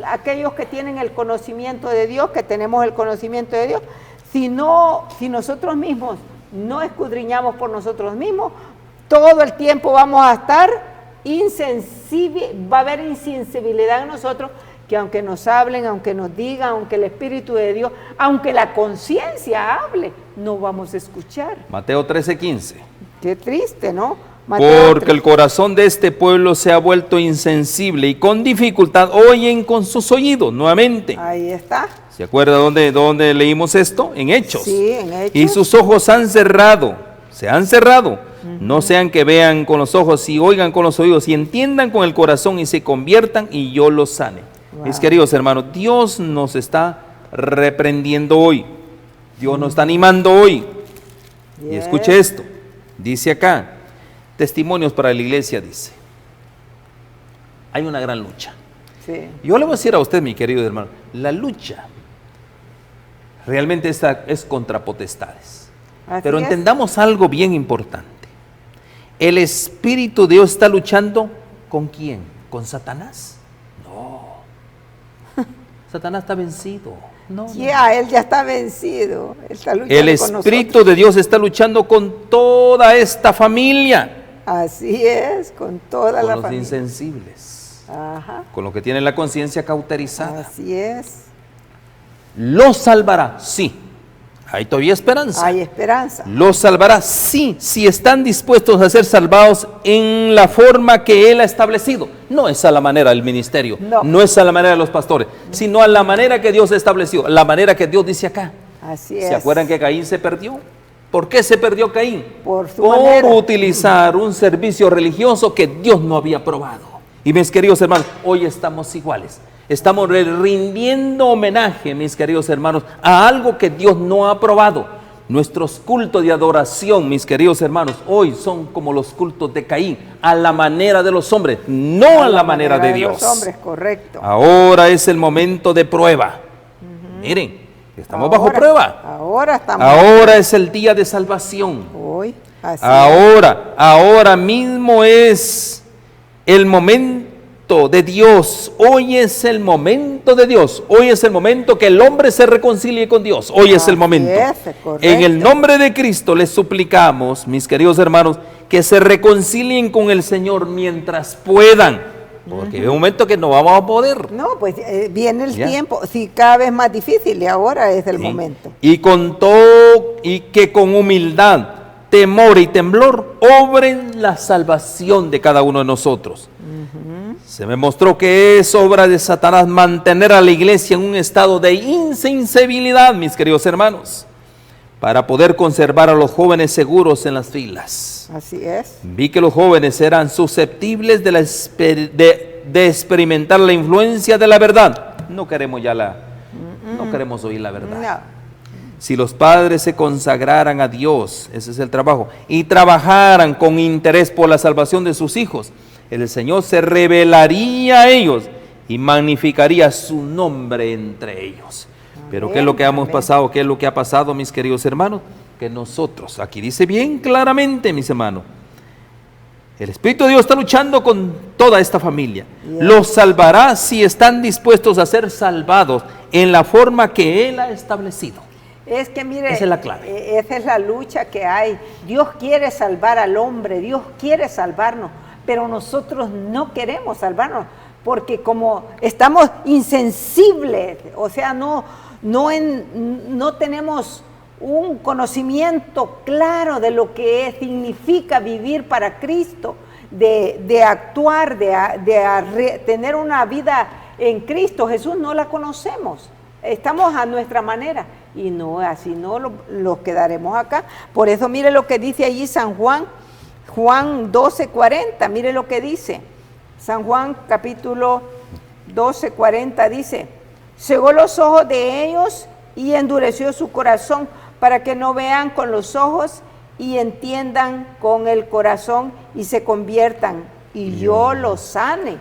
aquellos que tienen el conocimiento de Dios, que tenemos el conocimiento de Dios, si nosotros mismos no escudriñamos por nosotros mismos, todo el tiempo vamos a estar insensibles, va a haber insensibilidad en nosotros, que aunque nos hablen, aunque nos digan, aunque el Espíritu de Dios, aunque la conciencia hable, no vamos a escuchar. Mateo 13:15. Qué triste, ¿no? Mateo Porque el corazón de este pueblo se ha vuelto insensible y con dificultad oyen con sus oídos nuevamente. Ahí está. ¿Se acuerda dónde leímos esto? En Hechos. Sí, en Hechos. Y sus ojos se han cerrado. No sean que vean con los ojos y oigan con los oídos y entiendan con el corazón y se conviertan y yo los sane. Wow. Mis queridos hermanos, Dios nos está reprendiendo hoy. Dios nos está animando hoy. Y escuche esto. Dice acá, testimonios para la iglesia, dice. Hay una gran lucha. Sí. Yo le voy a decir a usted, mi querido hermano, la lucha realmente es contra potestades. Pero entendamos algo bien importante. ¿El Espíritu de Dios está luchando con quién? ¿Con Satanás? No. Satanás está vencido. No. Él ya está vencido. Él está luchando el Espíritu de Dios está luchando con toda esta familia. Así es, con toda la familia. Con los insensibles. Ajá. Con los que tienen la conciencia cauterizada. Así es. ¿Los salvará? Sí. Hay todavía esperanza. Hay esperanza. ¿Los salvará? Sí, si están dispuestos a ser salvados en la forma que Él ha establecido. No es a la manera del ministerio, no es a la manera de los pastores, sino a la manera que Dios ha establecido, la manera que Dios dice acá. Así es. ¿Se acuerdan que Caín se perdió? ¿Por qué se perdió Caín? Por utilizar un servicio religioso que Dios no había aprobado. Y mis queridos hermanos, hoy estamos iguales. Estamos rindiendo homenaje, mis queridos hermanos, a algo que Dios no ha aprobado. Nuestros cultos de adoración, mis queridos hermanos, hoy son como los cultos de Caín, a la manera de los hombres, no a la manera de Dios. Los hombres, correcto. Ahora es el momento de prueba. Miren, estamos bajo prueba. Ahora es el día de salvación. Hoy, así ahora mismo es el momento de Dios. Hoy es el momento de Dios. Hoy es el momento que el hombre se reconcilie con Dios. Hoy es el momento. En el nombre de Cristo les suplicamos, mis queridos hermanos, que se reconcilien con el Señor mientras puedan. Porque hay un momento que no vamos a poder. No, pues viene el tiempo, sí, cada vez más difícil y ahora es el momento. Y con todo, y que con humildad, temor y temblor obren la salvación de cada uno de nosotros. Se me mostró que es obra de Satanás mantener a la iglesia en un estado de insensibilidad, mis queridos hermanos, para poder conservar a los jóvenes seguros en las filas. Así es. Vi que los jóvenes eran susceptibles de experimentar la influencia de la verdad. No queremos no queremos oír la verdad. No. Si los padres se consagraran a Dios, ese es el trabajo, y trabajaran con interés por la salvación de sus hijos, el Señor se revelaría a ellos y magnificaría su nombre entre ellos. Pero ¿qué es lo que hemos pasado? ¿Qué es lo que ha pasado, mis queridos hermanos? Que nosotros, aquí dice bien claramente, mis hermanos, el Espíritu de Dios está luchando con toda esta familia. Los salvará si están dispuestos a ser salvados en la forma que Él ha establecido. Es que mire, esa es la clave. Esa es la lucha que hay. Dios quiere salvar al hombre, Dios quiere salvarnos, pero nosotros no queremos salvarnos, porque como estamos insensibles, o sea, no tenemos un conocimiento claro de lo que significa vivir para Cristo, de actuar, de tener una vida en Cristo Jesús, no la conocemos. Estamos a nuestra manera y no, así no lo quedaremos acá. Por eso mire lo que dice allí San Juan 12:40, mire lo que dice. San Juan capítulo 12:40 dice: cegó los ojos de ellos y endureció su corazón para que no vean con los ojos y entiendan con el corazón y se conviertan y yo los sane.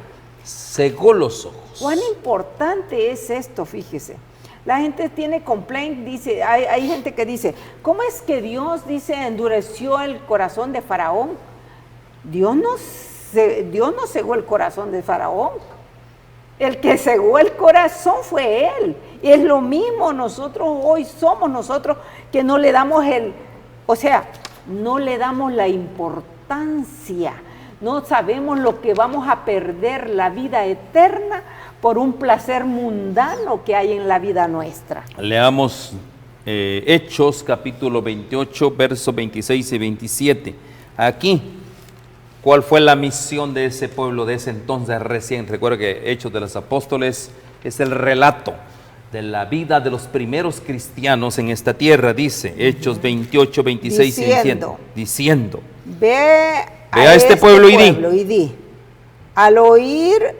Cegó los ojos. ¿Cuán importante es esto? Fíjese. La gente tiene complaint, dice, hay gente que dice, ¿cómo es que Dios, dice, endureció el corazón de Faraón? Dios no cegó el corazón de Faraón. El que cegó el corazón fue Él. Y es lo mismo nosotros hoy somos nosotros que no le damos O sea, no le damos la importancia, no sabemos lo que vamos a perder, la vida eterna, por un placer mundano que hay en la vida nuestra. Leamos Hechos capítulo 28, versos 26 y 27. Aquí, ¿cuál fue la misión de ese pueblo de ese entonces recién? Recuerda que Hechos de los Apóstoles es el relato de la vida de los primeros cristianos en esta tierra, dice Hechos 28, 26 y 27. Diciendo, ve a este pueblo y di. Al oír,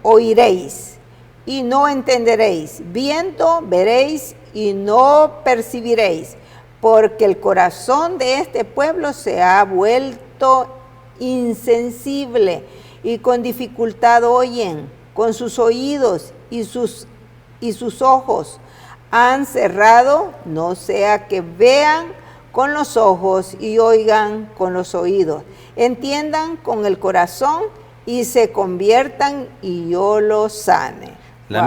oiréis, y no entenderéis, viendo, veréis, y no percibiréis, porque el corazón de este pueblo se ha vuelto insensible, y con dificultad oyen, con sus oídos y sus ojos han cerrado, no sea que vean con los ojos y oigan con los oídos, entiendan con el corazón y se conviertan y yo los sane. Lo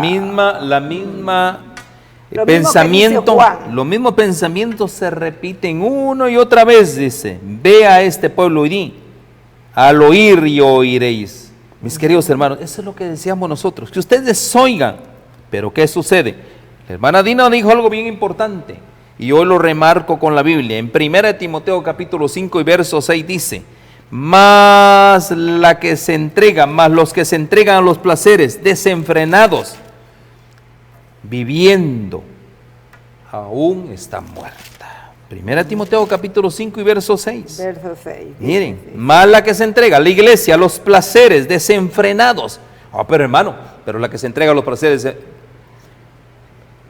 mismo pensamiento se repiten una y otra vez, dice, ve a este pueblo y di, al oír y oiréis. Mis queridos hermanos, eso es lo que decíamos nosotros, que ustedes oigan, pero ¿qué sucede? La hermana Dina dijo algo bien importante, y yo lo remarco con la Biblia. En 1 Timoteo capítulo 5 y verso 6 dice, más los que se entregan a los placeres desenfrenados, viviendo, aún está muerta. 1 Timoteo capítulo 5 y verso 6. Verso 6. Miren, más la que se entrega a la iglesia a los placeres desenfrenados. Pero hermano, pero la que se entrega a los placeres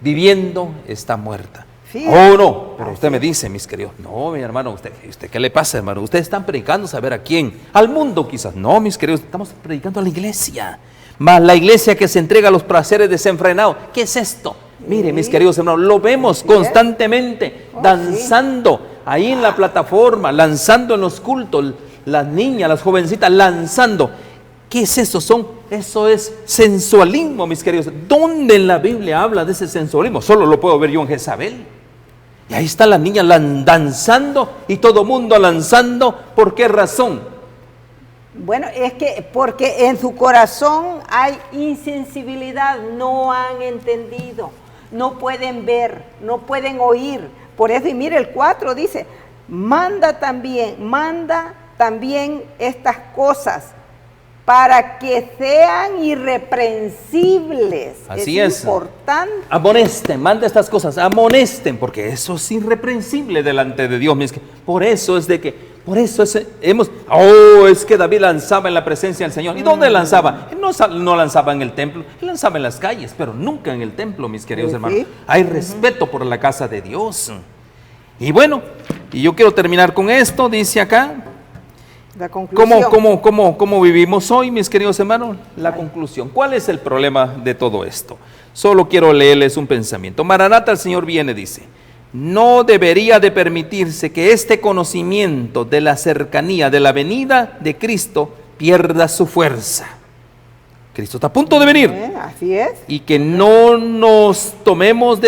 viviendo está muerta. Sí, no, pero usted me dice, mis queridos, no, mi hermano, usted ¿qué le pasa, hermano? Ustedes están predicando, ¿saber a quién? Al mundo quizás. No, mis queridos, estamos predicando a la iglesia. Más la iglesia que se entrega a los placeres desenfrenados. ¿Qué es esto? Mire, mis queridos hermanos, lo vemos constantemente danzando ahí en la plataforma, lanzando en los cultos, las niñas, las jovencitas lanzando. ¿Qué es eso? Eso es sensualismo, mis queridos. ¿Dónde en la Biblia habla de ese sensualismo? Solo lo puedo ver yo en Jezabel. Y ahí están las niñas danzando y todo mundo lanzando. ¿Por qué razón? Bueno, es que porque en su corazón hay insensibilidad, no han entendido, no pueden ver, no pueden oír. Por eso, y mire el 4 dice, manda también estas cosas para que sean irreprensibles. Así es. Importante. Amonesten, manda estas cosas, amonesten, porque eso es irreprensible delante de Dios. Por eso es que David lanzaba en la presencia del Señor. ¿Y dónde lanzaba? Él no lanzaba en el templo, él lanzaba en las calles, pero nunca en el templo, mis queridos hermanos. Hay respeto por la casa de Dios. Y bueno, y yo quiero terminar con esto, dice acá. La conclusión. ¿Cómo vivimos hoy, mis queridos hermanos? La conclusión. ¿Cuál es el problema de todo esto? Solo quiero leerles un pensamiento. Maranata, el Señor viene, dice. No debería de permitirse que este conocimiento de la cercanía de la venida de Cristo pierda su fuerza. Cristo está a punto de venir. Así es. Y que no nos tornemos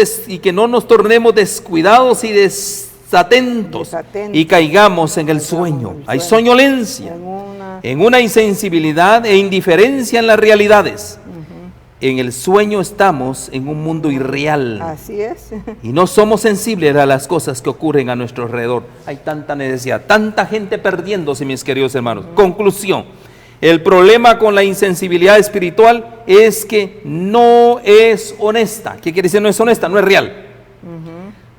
descuidados y desatentos y caigamos en el sueño. Hay soñolencia, en una insensibilidad e indiferencia en las realidades. En el sueño estamos en un mundo irreal. Así es. Y no somos sensibles a las cosas que ocurren a nuestro alrededor. Hay tanta necesidad, tanta gente perdiéndose, mis queridos hermanos. Conclusión. El problema con la insensibilidad espiritual es que no es honesta. ¿Qué quiere decir no es honesta? No es real.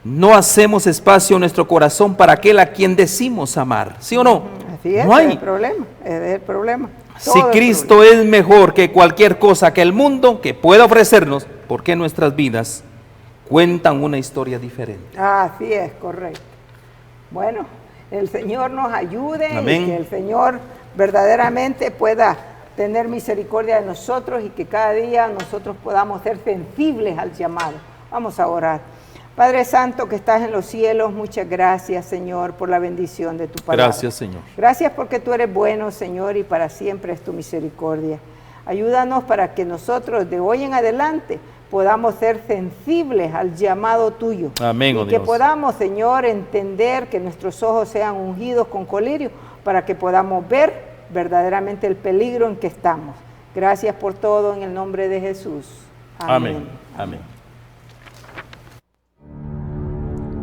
No hacemos espacio en nuestro corazón para aquel a quien decimos amar. ¿Sí o no? Así es, no hay. Es el problema. Si Cristo es mejor que cualquier cosa que el mundo que pueda ofrecernos, ¿por qué nuestras vidas cuentan una historia diferente? Así es, correcto. Bueno, el Señor nos ayude. Amén. Y que el Señor verdaderamente pueda tener misericordia de nosotros y que cada día nosotros podamos ser sensibles al llamado. Vamos a orar. Padre Santo que estás en los cielos, muchas gracias, Señor, por la bendición de tu palabra. Gracias, Señor. Gracias porque tú eres bueno, Señor, y para siempre es tu misericordia. Ayúdanos para que nosotros de hoy en adelante podamos ser sensibles al llamado tuyo. Amén, oh y que Dios. podamos, Señor, entender que nuestros ojos sean ungidos con colirio para que podamos ver verdaderamente el peligro en que estamos. Gracias por todo en el nombre de Jesús. Amén. Amén.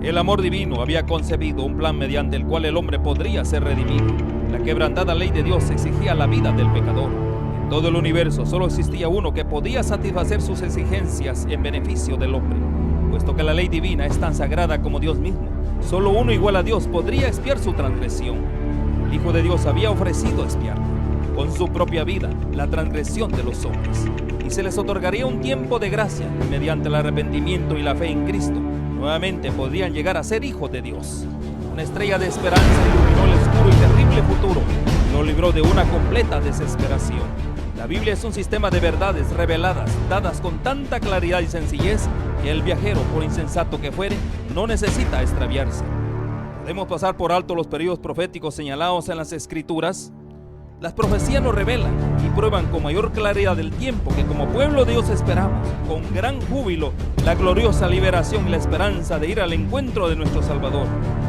El amor divino había concebido un plan mediante el cual el hombre podría ser redimido. La quebrantada ley de Dios exigía la vida del pecador. En todo el universo solo existía uno que podía satisfacer sus exigencias en beneficio del hombre. Puesto que la ley divina es tan sagrada como Dios mismo, solo uno igual a Dios podría expiar su transgresión. El Hijo de Dios había ofrecido expiar con su propia vida la transgresión de los hombres, y se les otorgaría un tiempo de gracia, y mediante el arrepentimiento y la fe en Cristo, nuevamente podrían llegar a ser hijos de Dios. Una estrella de esperanza iluminó el oscuro y terrible futuro y nos libró de una completa desesperación. La Biblia es un sistema de verdades reveladas, dadas con tanta claridad y sencillez, que el viajero, por insensato que fuere, no necesita extraviarse. Podemos pasar por alto los periodos proféticos señalados en las Escrituras. Las profecías nos revelan y prueban con mayor claridad el tiempo que como pueblo de Dios esperamos, con gran júbilo, la gloriosa liberación y la esperanza de ir al encuentro de nuestro Salvador.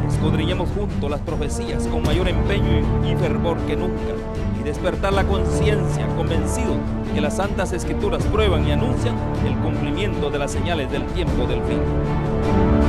Escudriñemos juntos las profecías con mayor empeño y fervor que nunca, y despertar la conciencia convencidos que las Santas Escrituras prueban y anuncian el cumplimiento de las señales del tiempo del fin.